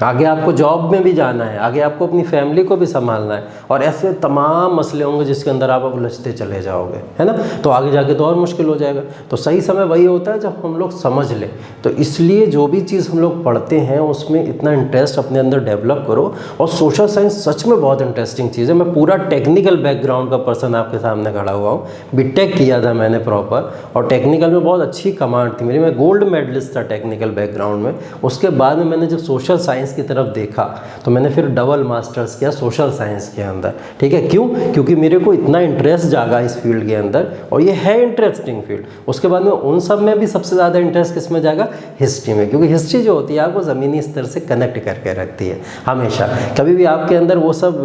Speaker 1: आगे आपको जॉब में भी जाना है, आगे आपको अपनी फैमिली को भी संभालना है, और ऐसे तमाम मसले होंगे जिसके अंदर आप उलझते चले जाओगे, है ना। तो आगे जाके तो और मुश्किल हो जाएगा। तो सही समय वही होता है जब हम लोग समझ लें। तो इसलिए जो भी चीज़ हम लोग पढ़ते हैं उसमें इतना इंटरेस्ट अपने अंदर डेवलप करो। और सोशल साइंस सच में बहुत इंटरेस्टिंग चीज़ है। मैं पूरा टेक्निकल बैकग्राउंड का पर्सन आपके सामने खड़ा हुआ हूँ। बीटेक किया था मैंने प्रॉपर, और टेक्निकल में बहुत अच्छी कमांड थी मेरी, मैं गोल्ड मेडलिस्ट था टेक्निकल बैकग्राउंड में। उसके बाद में मैंने जब सोशल साइंस की तरफ देखा तो मैंने फिर डबल मास्टर्स किया सोशल साइंस के अंदर, ठीक है। क्यों? क्योंकि मेरे को इतना इंटरेस्ट जागा इस फील्ड के अंदर, और ये है इंटरेस्टिंग फील्ड। उसके बाद में उन सब में भी सबसे ज़्यादा इंटरेस्ट किस में जाएगा? हिस्ट्री में, क्योंकि हिस्ट्री जो होती है आपको ज़मीनी स्तर से कनेक्ट करके रखती है हमेशा। कभी भी आपके अंदर वो सब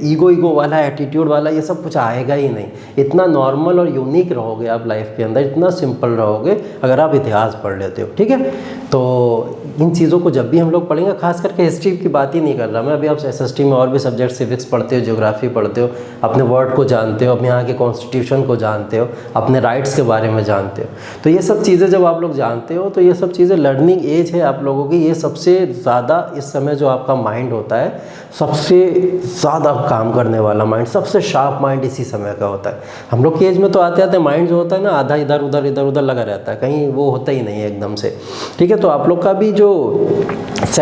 Speaker 1: ईगो वाला, एटीट्यूड वाला, ये सब कुछ आएगा ही नहीं। इतना नॉर्मल और यूनिक रहोगे आप लाइफ के अंदर, इतना सिंपल रहोगे अगर आप इतिहास पढ़ लेते हो, ठीक है। तो इन चीज़ों को जब भी हम लोग पढ़ेंगे, खास करके हिस्ट्री की बात ही नहीं कर रहा मैं अभी, आप SST में और भी सब्जेक्ट, सिविक्स पढ़ते हो, ज्योग्राफी पढ़ते हो, अपने वर्ड को जानते हो, अपने यहाँ के कॉन्स्टिट्यूशन को जानते हो, अपने राइट्स के बारे में जानते हो। तो ये सब चीज़ें जब आप लोग जानते हो तो ये सब चीज़ें, लर्निंग एज है आप लोगों की, ये सबसे ज़्यादा इस समय जो आपका माइंड होता है, सबसे ज़्यादा काम करने वाला माइंड, सबसे शार्प माइंड इसी समय का होता है। हम लोग की एज में तो आते आते माइंड जो होता है ना, आधा इधर उधर लगा रहता है, कहीं वो होता ही नहीं है एकदम से, ठीक है। तो आप लोग का भी जो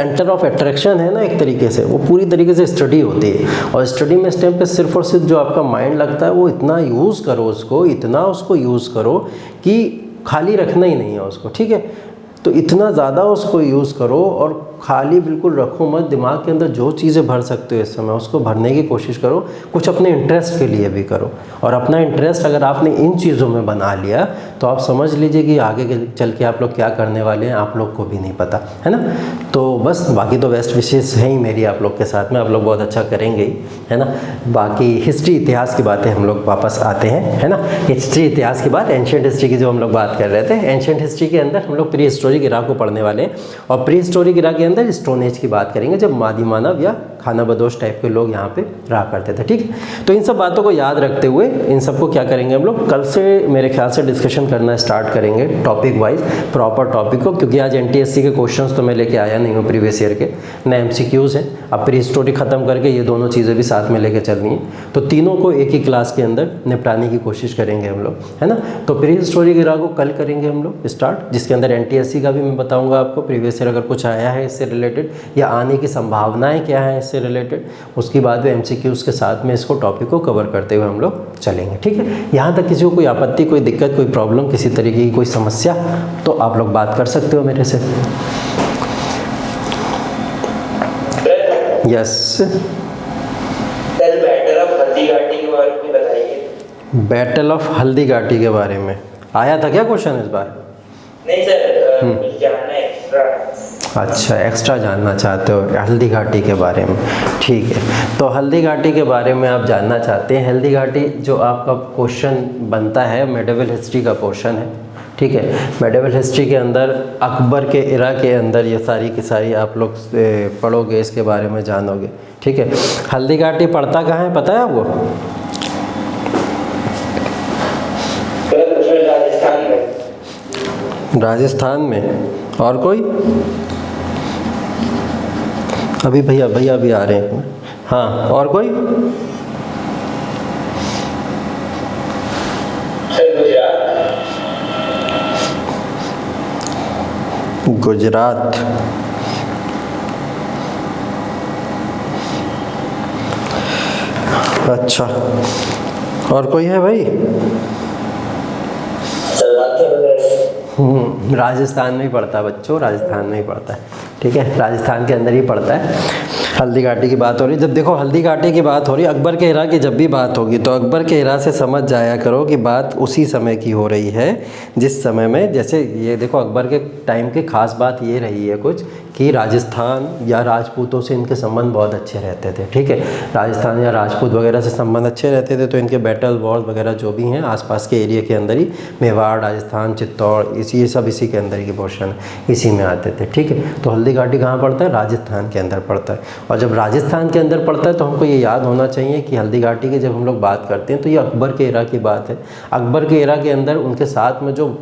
Speaker 1: सेंटर ऑफ अट्रैक्शन है ना, एक तरीके से वो पूरी तरीके से स्टडी होती है। और स्टडी में इस टाइम पे सिर्फ और सिर्फ जो आपका माइंड लगता है वो इतना यूज़ करो उसको, इतना उसको यूज़ करो कि खाली रखना ही नहीं है उसको, ठीक है। तो इतना ज़्यादा उसको यूज़ करो और खाली बिल्कुल रखो मत। दिमाग के अंदर जो चीज़ें भर सकते हो इस समय उसको भरने की कोशिश करो, कुछ अपने इंटरेस्ट के लिए भी करो। और अपना इंटरेस्ट अगर आपने इन चीज़ों में बना लिया तो आप समझ लीजिए कि आगे चल के आप लोग क्या करने वाले हैं आप लोग को भी नहीं पता, है ना। तो बस बाकी तो बेस्ट विशेष हैं ही मेरी आप लोग के साथ में, आप लोग बहुत अच्छा करेंगे ही, है ना। बाकी हिस्ट्री इतिहास की बातें हम लोग वापस आते हैं, है ना। हिस्ट्री इतिहास की बात, एंशिएंट हिस्ट्री की जो हम लोग बात कर रहे थे, एंशिएंट हिस्ट्री के अंदर हम लोग प्री हिस्टोरिक इरा को पढ़ने वाले हैं। और प्री हिस्टोरिक इरा के अंदर स्टोन एज की बात करेंगे, जब मादी मानव या खानाबदोश टाइप के लोग यहाँ पे रहा करते थे, ठीक है। तो इन सब बातों को याद रखते हुए इन सबको क्या करेंगे हम लोग कल से मेरे ख्याल से डिस्कशन करना स्टार्ट करेंगे टॉपिक वाइज, प्रॉपर टॉपिक को, क्योंकि आज एनटीएससी के क्वेश्चंस तो मैं लेके आया नहीं हूँ प्रीवियस ईयर के, न एमसीक्यूज़ हैं। अब प्री हिस्टोरी ख़त्म करके ये दोनों चीज़ें भी साथ में लेके चलनी है, तो तीनों को एक ही क्लास के अंदर निपटाने की कोशिश करेंगे हम लोग, है ना। तो प्री हिस्टोरी इरा को कल करेंगे हम लोग स्टार्ट, जिसके अंदर एनटीएससी का भी मैं बताऊँगा आपको, प्रीवियस ईयर अगर कुछ आया है इससे रिलेटेड या आने की संभावनाएँ क्या हैं इससे रिलेटेड, उसके बाद में एमसीक्यूज़ के साथ में इसको टॉपिक को कवर करते हुए हम लोग चलेंगे, ठीक है। यहाँ तक किसी को कोई आपत्ति, कोई दिक्कत, कोई प्रॉब्लम, किसी तरीके की कोई समस्या, तो आप लोग बात कर सकते हो मेरे से। यस,
Speaker 2: बैटल ऑफ हल्दीघाटी के बारे में बताइए।
Speaker 1: बैटल ऑफ हल्दीघाटी के बारे में आया था क्या क्वेश्चन इस बार?
Speaker 2: नहीं सर, कुछ जानना है एक्स्ट्रा।
Speaker 1: अच्छा, एक्स्ट्रा जानना चाहते हो हल्दी घाटी के बारे में, ठीक है। तो हल्दी घाटी के बारे में आप जानना चाहते हैं। हल्दी घाटी जो आपका क्वेश्चन बनता है मेडिवल हिस्ट्री का क्वेश्चन है, ठीक है। मेडिवल हिस्ट्री के अंदर अकबर के इरा के अंदर ये सारी की सारी आप लोग पढ़ोगे, इसके बारे में जानोगे, ठीक है। हल्दी घाटी पड़ता कहाँ है पता है आपको?
Speaker 2: राजस्थान में।
Speaker 1: राजस्थान में। और कोई? अभी भैया भी आ रहे हैं। हाँ, और कोई? गुजरात। अच्छा, और कोई है भाई? राजस्थान में ही पड़ता है बच्चों, राजस्थान में ही पड़ता है, ठीक है। राजस्थान के अंदर ही पड़ता है। हल्दी घाटी की बात हो रही, जब देखो हल्दी घाटी की बात हो रही, अकबर के इरा की जब भी बात होगी तो अकबर के इरा से समझ जाया करो कि बात उसी समय की हो रही है जिस समय में, जैसे ये देखो अकबर के टाइम की खास बात ये रही है कुछ कि राजस्थान या राजपूतों से इनके संबंध बहुत अच्छे रहते थे, ठीक है। राजस्थान या राजपूत वगैरह से संबंध अच्छे रहते थे, तो इनके बैटल वॉर वगैरह जो भी हैं आसपास के एरिया के अंदर ही, मेवाड़, राजस्थान, चित्तौड़, ये सब इसी के अंदर ही पोर्शन है, इसी में आते थे, ठीक है। तो हल्दी घाटी कहाँ पड़ता है? राजस्थान के अंदर पड़ता है। और जब राजस्थान के अंदर पड़ता है तो हमको ये याद होना चाहिए कि हल्दी घाटी की जब हम लोग बात करते हैं तो ये अकबर के एरा की बात है। अकबर के एरा के अंदर उनके साथ में जो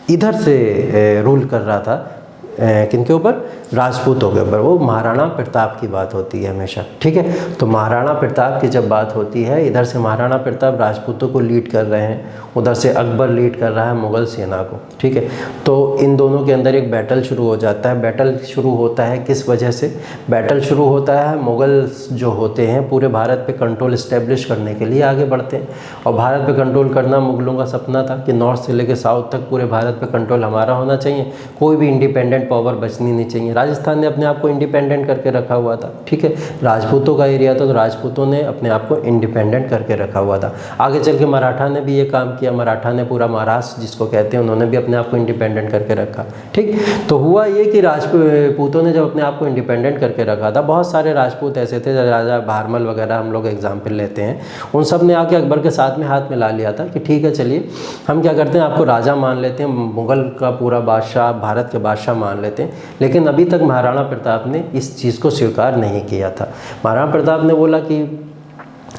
Speaker 1: इधर से रूल कर रहा था, किनके ऊपर? राजपूतों के ऊपर, वो महाराणा प्रताप की बात होती है हमेशा, ठीक है। तो महाराणा प्रताप की जब बात होती है, इधर से महाराणा प्रताप राजपूतों को लीड कर रहे हैं, उधर से अकबर लीड कर रहा है मुग़ल सेना को, ठीक है। तो इन दोनों के अंदर एक बैटल शुरू हो जाता है। बैटल शुरू होता है किस वजह से? बैटल शुरू होता है, मुग़ल जो होते हैं पूरे भारत पे कंट्रोल इस्टेब्लिश करने के लिए आगे बढ़ते हैं। और भारत पे कंट्रोल करना मुग़लों का सपना था कि नॉर्थ से लेकर साउथ तक पूरे भारत पे कंट्रोल हमारा होना चाहिए, कोई भी इंडिपेंडेंट पावर बचनी नहीं चाहिए। राजस्थान ने अपने आप को इंडिपेंडेंट करके रखा हुआ था, ठीक है। राजपूतों का एरिया था तो राजपूतों ने अपने आप को इंडिपेंडेंट करके रखा हुआ था। आगे चल के मराठा ने भी ये काम किया, मराठा ने पूरा महाराष्ट्र जिसको कहते हैं उन्होंने भी अपने आप को इंडिपेंडेंट करके रखा, ठीक। तो हुआ ये कि राजपूतों ने जब अपने आप को इंडिपेंडेंट करके रखा था, बहुत सारे राजपूत ऐसे थे, राजा भारमल वगैरह हम लोग एग्जाम्पल लेते हैं, उन सब ने आके अकबर के साथ में हाथ मिला लिया था कि ठीक है चलिए हम क्या करते हैं, आपको राजा मान लेते हैं, मुग़ल का पूरा बादशाह, भारत के बादशाह मान लेते हैं। लेकिन अभी तक महाराणा प्रताप ने इस चीज़ को स्वीकार नहीं किया था। महाराणा प्रताप ने बोला कि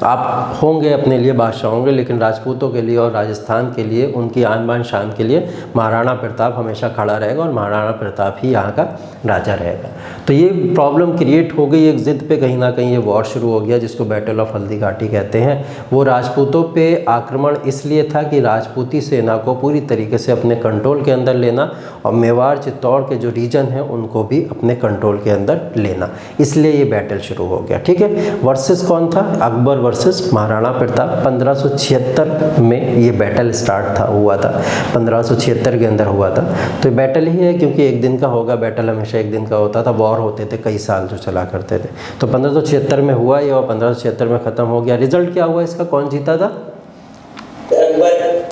Speaker 1: आप होंगे अपने लिए बादशाह होंगे, लेकिन राजपूतों के लिए और राजस्थान के लिए, उनकी आन बान शान के लिए महाराणा प्रताप हमेशा खड़ा रहेगा और महाराणा प्रताप ही यहाँ का राजा रहेगा। तो ये प्रॉब्लम क्रिएट हो गई, एक ज़िद पे कहीं ना कहीं ये वॉर शुरू हो गया जिसको बैटल ऑफ हल्दी घाटी कहते हैं। वो राजपूतों पे आक्रमण इसलिए था कि राजपूती सेना को पूरी तरीके से अपने कंट्रोल के अंदर लेना और मेवाड़ चित्तौड़ के जो रीजन हैं उनको भी अपने कंट्रोल के अंदर लेना, इसलिए ये बैटल शुरू हो गया। ठीक है, वर्सेस कौन था? अकबर वर्सेस महाराणा प्रताप। 1576 में ये बैटल स्टार्ट हुआ था, 1576 के अंदर हुआ था। तो ये बैटल ही है क्योंकि एक दिन का होगा, बैटल हमेशा एक दिन का होता था, वॉर होते थे कई साल जो चला करते थे। तो 1576 में हुआ ये और 1576 में ख़त्म हो गया। रिजल्ट क्या हुआ इसका, कौन जीता था?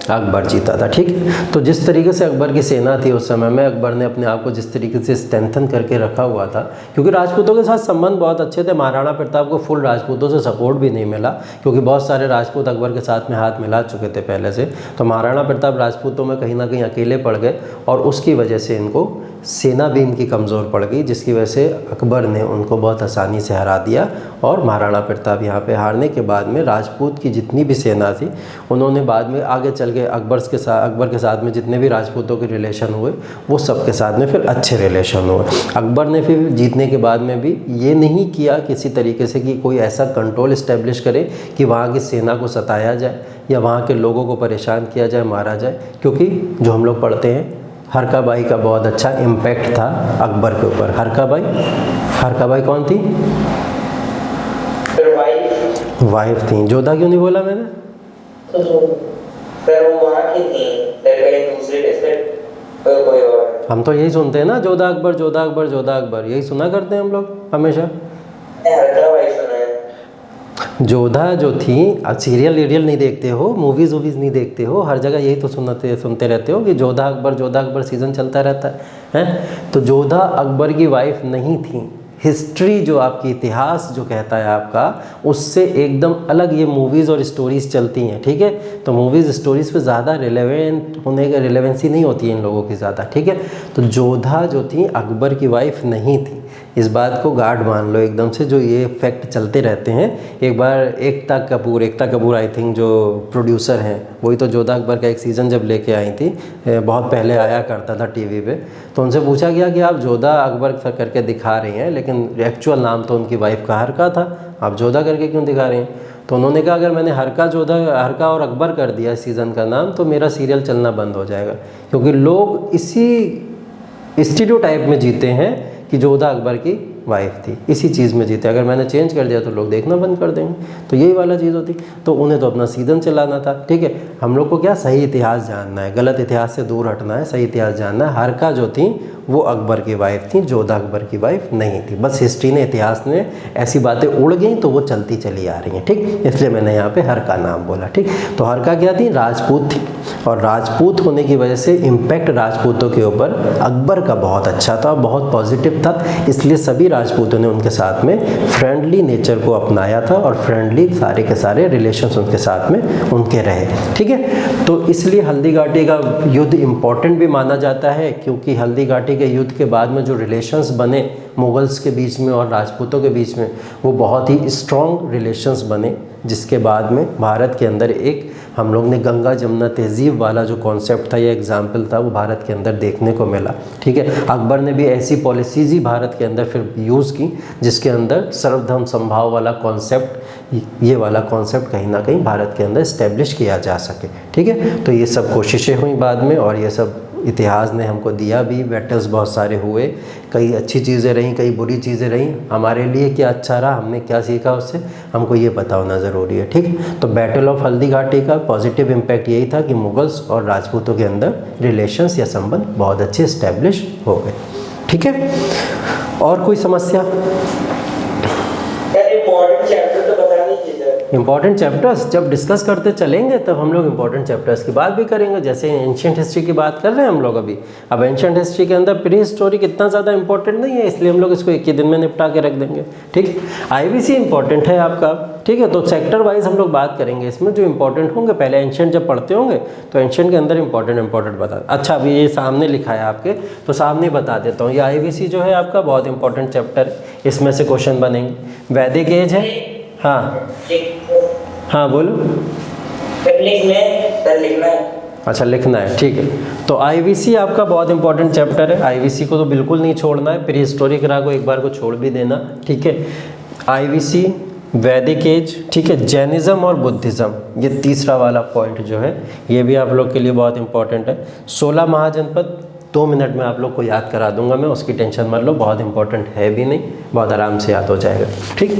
Speaker 1: अकबर जीता था। ठीक है, तो जिस तरीके से अकबर की सेना थी उस समय में, अकबर ने अपने आप को जिस तरीके से स्ट्रेंथन करके रखा हुआ था, क्योंकि राजपूतों के साथ संबंध बहुत अच्छे थे। महाराणा प्रताप को फुल राजपूतों से सपोर्ट भी नहीं मिला क्योंकि बहुत सारे राजपूत अकबर के साथ में हाथ मिला चुके थे पहले से। तो महाराणा प्रताप राजपूतों में कहीं ना कहीं अकेले पड़ गए और उसकी वजह से इनको सेना भी इनकी कमज़ोर पड़ गई, जिसकी वजह से अकबर ने उनको बहुत आसानी से हरा दिया। और महाराणा प्रताप यहाँ पे हारने के बाद में राजपूत की जितनी भी सेना थी उन्होंने बाद में आगे चल के अकबर के साथ में जितने भी राजपूतों के रिलेशन हुए वो सब के साथ में फिर अच्छे रिलेशन हुए। अकबर ने फिर जीतने के बाद में भी ये नहीं किया किसी तरीके से कि कोई ऐसा कंट्रोल इस्टेब्लिश करे कि वहाँ की सेना को सताया जाए या वहाँ के लोगों को परेशान किया जाए, मारा जाए, क्योंकि जो हम लोग पढ़ते हैं हरका बाई का बहुत अच्छा इम्पैक्ट था अकबर के ऊपर। हरका बाई कौन थी? वाइफ थी। जोधा क्यों नहीं बोला मैंने?
Speaker 2: सर वो वहाँ की थी, कहीं दूसरे डिस्ट्रिक्ट कोई और। हम तो
Speaker 1: यही सुनते हैं ना, जोधा अकबर जोधा अकबर जोधा अकबर, यही सुना करते हैं हम लोग हमेशा।
Speaker 2: हरका बाई सुना है।
Speaker 1: जोधा जो थी, अब सीरियल वीरियल नहीं देखते हो, मूवीज़ वूवीज़ नहीं देखते हो, हर जगह यही तो सुनते रहते हो कि जोधा अकबर सीज़न चलता रहता है। तो जोधा अकबर की वाइफ नहीं थी। हिस्ट्री जो आपकी इतिहास जो कहता है आपका, उससे एकदम अलग ये मूवीज़ और स्टोरीज़ चलती हैं। ठीक है, तो मूवीज़ स्टोरीज़ पे ज़्यादा रिलेवेंट होने का रिलेवेंसी नहीं होती है इन लोगों की ज़्यादा। ठीक है, तो जोधा जो थी अकबर की वाइफ नहीं थी, इस बात को गार्ड मान लो एकदम से। जो ये फैक्ट चलते रहते हैं, एक बार एकता कपूर आई थिंक जो प्रोड्यूसर हैं, वही तो जोधा अकबर का एक सीज़न जब लेके आई थी, बहुत पहले आया करता था टीवी पे, तो उनसे पूछा गया कि आप जोधा अकबर करके दिखा रही हैं लेकिन एक्चुअल नाम तो उनकी वाइफ का हरका था, आप जोधा करके क्यों दिखा रही हैं? तो उन्होंने कहा अगर मैंने हरका और अकबर कर दिया सीज़न का नाम तो मेरा सीरियल चलना बंद हो जाएगा, क्योंकि लोग इसी स्टीरियोटाइप में जीते हैं कि जोधा अकबर की वाइफ थी, इसी चीज़ में जीते। अगर मैंने चेंज कर दिया तो लोग देखना बंद कर देंगे, तो यही वाला चीज़ होती। तो उन्हें तो अपना सीज़न चलाना था। ठीक है, हम लोग को क्या सही इतिहास जानना है, गलत इतिहास से दूर हटना है, सही इतिहास जानना है। हरका जो थी वो अकबर की वाइफ थी, जोधा अकबर की वाइफ नहीं थी। बस हिस्ट्री ने, इतिहास ने ऐसी बातें उड़ गई तो वो चलती चली आ रही हैं। ठीक, इसलिए मैंने यहाँ पे हरका नाम बोला। ठीक, तो हरका क्या थी? राजपूत थी, और राजपूत होने की वजह से इम्पैक्ट राजपूतों के ऊपर अकबर का बहुत अच्छा था, बहुत पॉजिटिव था, इसलिए सभी राजपूतों ने उनके साथ में फ्रेंडली नेचर को अपनाया था और फ्रेंडली सारे के सारे रिलेशंस उनके साथ में उनके रहे। ठीक है, तो इसलिए हल्दी घाटी का युद्ध इम्पॉर्टेंट भी माना जाता है, क्योंकि हल्दी घाटी के युद्ध के बाद में जो रिलेशंस बने मुगल्स के बीच में और राजपूतों के बीच में, वो बहुत ही स्ट्रॉन्ग रिलेशंस बने, जिसके बाद में भारत के अंदर एक हम लोग ने गंगा जमुना तहज़ीब वाला जो कॉन्सेप्ट था या एग्जाम्पल था वो भारत के अंदर देखने को मिला। ठीक है, अकबर ने भी ऐसी पॉलिसीज़ ही भारत के अंदर फिर यूज़ की जिसके अंदर सर्वधर्म संभाव वाला कॉन्सेप्ट, ये वाला कॉन्सेप्ट कहीं ना कहीं भारत के अंदर इस्टेब्लिश किया जा सके। ठीक है, तो ये सब कोशिशें हुई बाद में और ये सब इतिहास ने हमको दिया भी। बैटल्स बहुत सारे हुए, कई अच्छी चीज़ें रहीं, कई बुरी चीज़ें रहीं। हमारे लिए क्या अच्छा रहा, हमने क्या सीखा उससे, हमको ये पता होना ज़रूरी है। ठीक, तो बैटल ऑफ हल्दी घाटी का पॉजिटिव इम्पैक्ट यही था कि मुगल्स और राजपूतों के अंदर रिलेशंस या संबंध बहुत अच्छे इस्टेब्लिश हो गए। ठीक है, और कोई समस्या? इंपॉर्टेंट चैप्टर्स जब डिस्कस करते चलेंगे तब हम लोग इंपॉर्टेंट चैप्टर्स की बात भी करेंगे। जैसे एंशिएंट हिस्ट्री की बात कर रहे हैं हम लोग अभी। अब एंशिएंट हिस्ट्री के अंदर प्री हिस्टोरिक इतना ज़्यादा इंपॉर्टेंट नहीं है, इसलिए हम लोग इसको एक ही दिन में निपटा के रख देंगे। ठीक है, आईबीसी इंपॉर्टेंट है आपका। ठीक है, तो सेक्टर वाइज हम लोग बात करेंगे इसमें जो इंपॉर्टेंट होंगे। पहले एंशिएंट जब पढ़ते होंगे तो एंशिएंट के अंदर इंपॉर्टेंट बता। अच्छा, अभी ये सामने लिखा है आपके, तो सामने बता देता हूँ। ये आईबीसी जो है आपका बहुत इंपॉर्टेंट चैप्टर, इसमें से क्वेश्चन बनेंगे। वैदिक एज है, हाँ हाँ बोलो।
Speaker 2: लिखना है।
Speaker 1: अच्छा लिखना है, ठीक है। तो आईवीसी आपका बहुत इंपॉर्टेंट चैप्टर है, आईवीसी को तो बिल्कुल नहीं छोड़ना है, प्री हिस्टोरिक एरा को एक बार को छोड़ भी देना, ठीक है। आईवीसी, वैदिक एज, ठीक है, जैनिज़्म और बुद्धिज़्म, ये तीसरा वाला पॉइंट जो है ये भी आप लोग के लिए बहुत इंपॉर्टेंट है। 16 महाजनपद 2 मिनट में आप लोग को याद करा दूंगा मैं, उसकी टेंशन मत लो, बहुत इंपॉर्टेंट है भी नहीं, बहुत आराम से याद हो जाएगा, ठीक।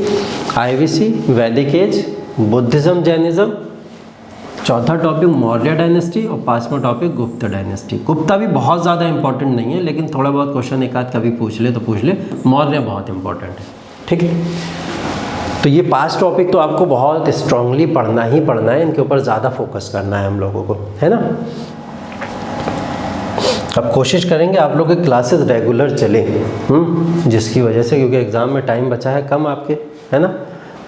Speaker 1: आईवीसी, वैदिक एज, बुद्धिज़्म, जैनिज़्म, चौथा टॉपिक मौर्य डायनेस्टी और 5वां टॉपिक गुप्त डायनेस्टी। गुप्ता भी बहुत ज़्यादा इंपॉर्टेंट नहीं है, लेकिन थोड़ा बहुत क्वेश्चन एक आध कभी पूछ ले तो पूछ ले। मौर्य बहुत इंपॉर्टेंट है, ठीक है। तो ये 5 टॉपिक तो आपको बहुत स्ट्रांगली पढ़ना ही पढ़ना है, इनके ऊपर ज़्यादा फोकस करना है हम लोगों को, है ना। अब कोशिश करेंगे आप लोग के क्लासेस रेगुलर चले, जिसकी वजह से, क्योंकि एग्ज़ाम में टाइम बचा है कम आपके, है ना,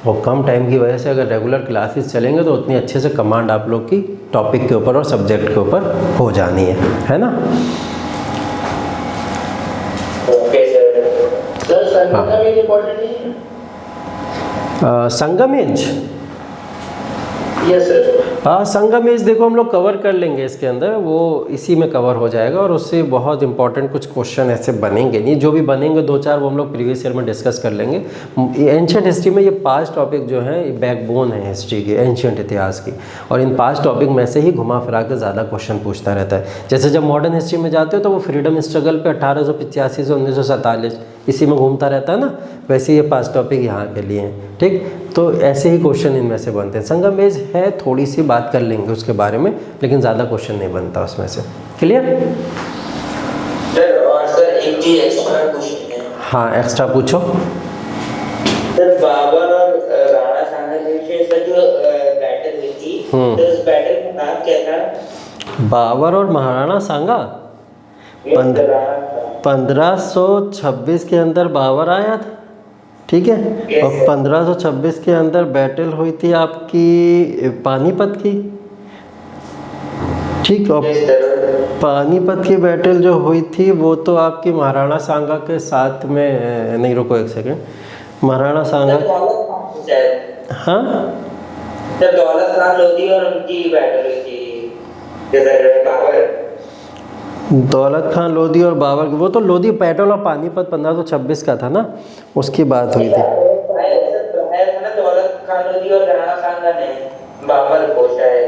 Speaker 1: और कम टाइम की वजह से अगर रेगुलर क्लासेस चलेंगे तो उतनी अच्छे से कमांड आप लोग की टॉपिक के ऊपर और सब्जेक्ट के ऊपर हो जानी है ना।
Speaker 2: Okay sir. संगमेज इंपॉर्टेंट नहीं है?
Speaker 1: संगमेज,
Speaker 2: यस सर।
Speaker 1: हाँ संगमेज देखो हम लोग कवर कर लेंगे इसके अंदर, वो इसी में कवर हो जाएगा और उससे बहुत इंपॉर्टेंट कुछ क्वेश्चन ऐसे बनेंगे नहीं, जो भी बनेंगे 2-4 वो हम लोग प्रीवियस ईयर में डिस्कस कर लेंगे। एंशिएंट हिस्ट्री में ये 5 टॉपिक जो हैं ये बैकबोन है हिस्ट्री की, एंशिएंट इतिहास की, और इन 5 टॉपिक में से ही घुमा फिरा के ज़्यादा क्वेश्चन पूछता रहता है। जैसे जब मॉडर्न हिस्ट्री में जाते हो तो वो फ्रीडम स्ट्रगल पे 1885 से 1947 इसी में घूमता रहता है ना, वैसे ये 5 टॉपिक यहाँ के लिए हैं, ठीक। तो ऐसे ही क्वेश्चन इनमें से बनते हैं। संगमेज है, थोड़ी सी बात कर लेंगे उसके बारे में, लेकिन ज़्यादा क्वेश्चन नहीं बनता उसमें से, क्लियर।
Speaker 2: सर और सर एक चीज एक्स्ट्रा क्वेश्चन है।
Speaker 1: हाँ एक्स्ट्रा पूछो।
Speaker 2: सर बाबर और राणा सांगा के विषय सर जो बैटल हुई थी, तो उस बैटल का नाम क्या था?
Speaker 1: बाबर और महाराणा सांगा 1526 के अंदर बाबर आया था, ठीक है, और 1526 के अंदर बैटल हुई थी आपकी पानीपत की, ठीक। और पानीपत की बैटल जो हुई थी वो तो आपकी महाराणा सांगा के साथ में, नहीं रुको एक सेकंड, महाराणा सांगा, हाँ
Speaker 2: सर दौलत खान लोधी और उनकी बैटल हुई थी, बाबर,
Speaker 1: दौलत खान लोधी और बाबर, वो तो लोधी बैटल ऑफ पानीपत 1526 का था ना, उसकी बात हुई थी।
Speaker 2: दौलत खान लोधी और राणा सांगा ने बाबर को शायद,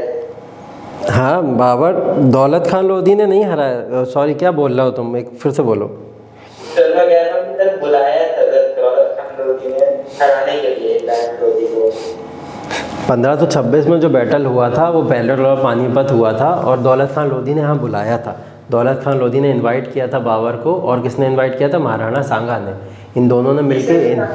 Speaker 1: हाँ बाबर, दौलत खान लोधी ने नहीं हराया, सॉरी क्या बोल रहा हो तुम, एक फिर से बोलो।
Speaker 2: सर मैं कह रहा हूं कि सर बुलाया था दौलत खान लोधी ने हराने के लिए लोधी को।
Speaker 1: 1526 में जो बैटल हुआ था वो बैटल ऑफ पानीपत हुआ था, और दौलत खान लोधी ने यहाँ बुलाया था। दौलत खान लोधी ने इनवाइट किया था बाबर को, और किसने इनवाइट किया था? महाराणा सांगा ने। इन दोनों ने मिलकर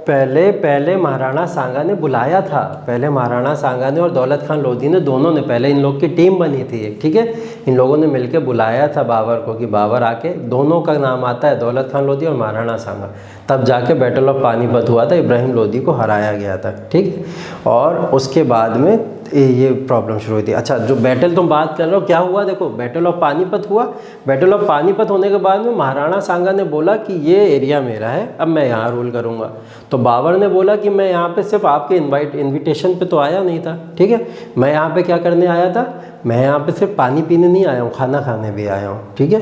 Speaker 1: पहले महाराणा सांगा ने बुलाया था, पहले महाराणा सांगा ने और दौलत खान लोधी ने, दोनों ने, पहले इन लोग की टीम बनी थी एक, ठीक है। इन लोगों ने मिलकर बुलाया था बाबर को कि बाबर आके, दोनों का नाम आता है दौलत खान लोधी और महाराणा सांगा, तब जाके बैटल ऑफ पानीपत हुआ था, इब्राहिम लोधी को हराया गया था, ठीक। और उसके बाद में ये प्रॉब्लम शुरू हुई थी। अच्छा जो बैटल तुम बात कर रहे हो क्या हुआ, देखो बैटल ऑफ पानीपत हुआ, बैटल ऑफ पानीपत होने के बाद में महाराणा सांगा ने बोला कि ये एरिया मेरा है, अब मैं यहाँ रूल करूँगा। तो बाबर ने बोला कि मैं यहाँ पे सिर्फ आपके इन्विटेशन पे तो आया नहीं था, ठीक है, मैं यहाँ पे क्या करने आया था, मैं यहाँ पे सिर्फ पानी पीने नहीं आया हूँ, खाना खाने भी आया हूँ, ठीक है।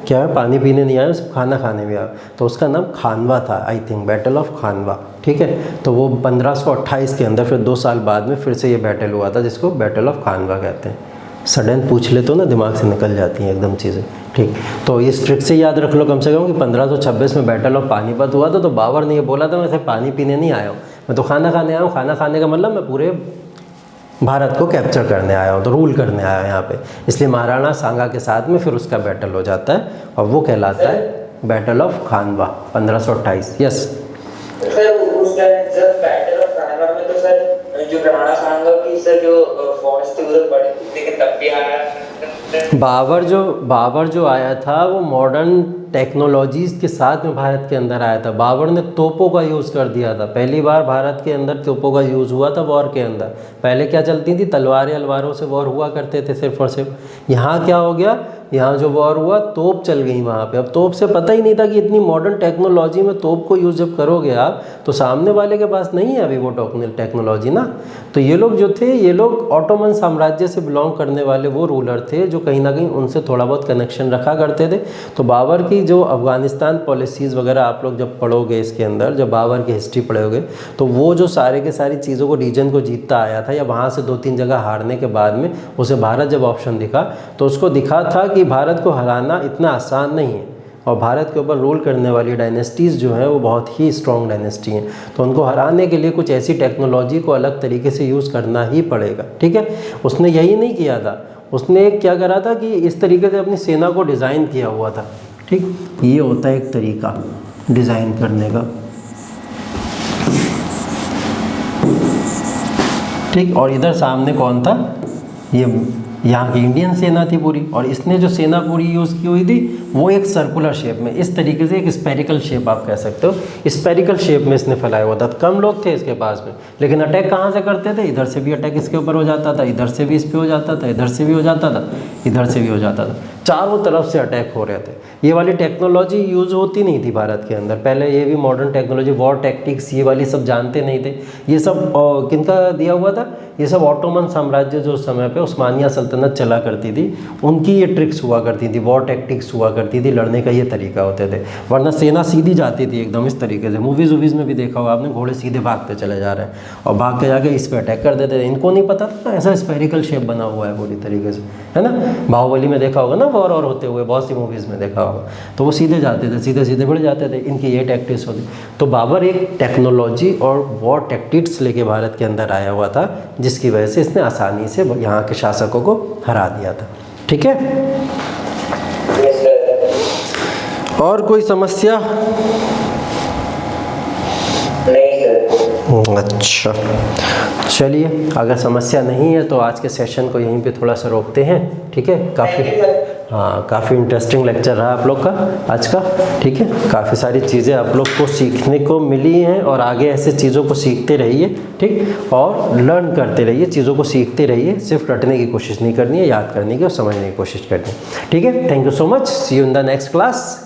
Speaker 1: क्या है, पानी पीने नहीं आया हूँ, सिर्फ खाना खाने भी आया हूँ। तो उसका नाम खानवा था, आई थिंक बैटल ऑफ खानवा, ठीक है। तो वो 1528 के अंदर, फिर 2 साल बाद में फिर से ये बैटल हुआ था, जिसको बैटल ऑफ खानवा कहते हैं। सडन पूछ ले तो ना दिमाग से निकल जाती हैं एकदम चीज़ें, ठीक। तो ये ट्रिक से याद रख लो कम से कम कि 1526 में बैटल ऑफ पानीपत हुआ था। तो बाबर ने ये बोला था मैं सिर्फ पानी पीने नहीं आया हूँ, मैं तो खाना खाने आया हूँ। खाना खाने का मतलब मैं पूरे भारत को कैप्चर करने आया हूँ, तो रूल करने आया हूँ यहाँ पे। इसलिए महाराणा सांगा के साथ में फिर उसका बैटल हो जाता है, और वो कहलाता है battle of Khanwa 1528। Yes
Speaker 2: sir उस जब बैटल ऑफ खानवा में तो सर जो राणा सांगा की सर जो फौज थी वो बड़ी थी, लेकिन तब भी आया बाबर जो आया था वो मॉडर्न टेक्नोलॉजीज़ के साथ में भारत के अंदर आया था। बाबर ने तोपों का यूज़ कर दिया था, पहली बार भारत के अंदर तोपों का यूज़ हुआ था वॉर के अंदर। पहले क्या चलती थी, तलवारें अलवारों से वॉर हुआ करते थे सिर्फ और सिर्फ। यहाँ क्या हो गया,
Speaker 1: यहाँ जो वॉर हुआ, तोप चल गई वहाँ पे। अब तोप से पता ही नहीं था कि इतनी मॉडर्न टेक्नोलॉजी में तोप को यूज़ जब करोगे आप, तो सामने वाले के पास नहीं है अभी वो टेक्नोलॉजी ना। तो ये लोग जो थे, ये लोग ऑटोमन साम्राज्य से बिलोंग करने वाले वो रूलर थे जो कहीं ना कहीं उनसे थोड़ा बहुत कनेक्शन रखा करते थे। तो बाबर की जो अफ़गानिस्तान पॉलिसीज़ वगैरह आप लोग जब पढ़ोगे इसके अंदर, जब बाबर की हिस्ट्री पढ़ोगे, तो वो जो सारे के सारी चीज़ों को, रीजन को जीतता आया था, या वहाँ से 2-3 जगह हारने के बाद में उसे भारत जब ऑप्शन दिखा, तो उसको दिखा था कि भारत को हराना इतना आसान नहीं है, और भारत के ऊपर रूल करने वाली डायनेस्टीज़ जो हैं वो बहुत ही स्ट्रॉन्ग डायनेस्टी हैं। तो उनको हराने के लिए कुछ ऐसी टेक्नोलॉजी को अलग तरीके से यूज़ करना ही पड़ेगा, ठीक है। उसने यही नहीं किया था, उसने क्या करा था कि इस तरीके से अपनी सेना को डिज़ाइन किया हुआ था, ठीक। ये होता है एक तरीका डिज़ाइन करने का, ठीक। और इधर सामने कौन था, ये यहाँ की इंडियन सेना थी पूरी, और इसने जो सेना पूरी यूज़ की हुई थी वो एक सर्कुलर शेप में, इस तरीके से एक स्पेरिकल शेप आप कह सकते हो, स्पेरिकल शेप में इसने फैलाया हुआ था। कम लोग थे इसके पास में, लेकिन अटैक कहाँ से करते थे, इधर से भी अटैक इसके ऊपर हो जाता था, इधर से भी इस पे हो जाता था, इधर से भी हो जाता था, इधर से भी हो जाता था, चारों तरफ से अटैक हो रहे थे। ये वाली टेक्नोलॉजी यूज़ होती नहीं थी भारत के अंदर पहले, ये भी मॉडर्न टेक्नोलॉजी, वॉर टैक्टिक्स, ये वाली सब जानते नहीं थे। ये सब किनका दिया हुआ था, ये सब ऑटोमन साम्राज्य जो उस समय पे उस्मानिया सल्तनत चला करती थी, उनकी ये ट्रिक्स हुआ करती थी, वॉर टैक्टिक्स हुआ करती थी, लड़ने का ये तरीका होते थे। वरना सेना सीधी जाती थी एकदम इस तरीके से, मूवीज़ वूवीज़ में भी देखा होगा आपने, घोड़े सीधे भागते चले जा रहे हैं और भाग के जाके इस पर अटैक कर देते थे। इनको नहीं पता था ऐसा स्पेरिकल शेप बना हुआ है पूरी तरीके से, है ना। बाहुबली में देखा होगा ना, वॉर और होते हुए बहुत सी मूवीज़ में देखा होगा, तो वो सीधे जाते थे, सीधे सीधे बढ़ जाते थे, इनकी ये टैक्टिक्स होती। तो बाबर एक टेक्नोलॉजी और वॉर टैक्टिक्स लेके भारत के अंदर आया हुआ था, जिसकी वजह से इसने आसानी से यहाँ के शासकों को हरा दिया था, ठीक है। और कोई समस्या? अच्छा, चलिए, अगर समस्या नहीं है तो आज के सेशन को यहीं पे थोड़ा सा रोकते हैं, ठीक है। काफ़ी इंटरेस्टिंग लेक्चर रहा आप लोग का आज का, ठीक है। काफ़ी सारी चीज़ें आप लोग को सीखने को मिली हैं, और आगे ऐसे चीज़ों को सीखते रहिए, ठीक, और लर्न करते रहिए, चीज़ों को सीखते रहिए। सिर्फ रटने की कोशिश नहीं करनी है, याद करने की और समझने की कोशिश करनी है, ठीक है। Thank you so much, see you in the next class.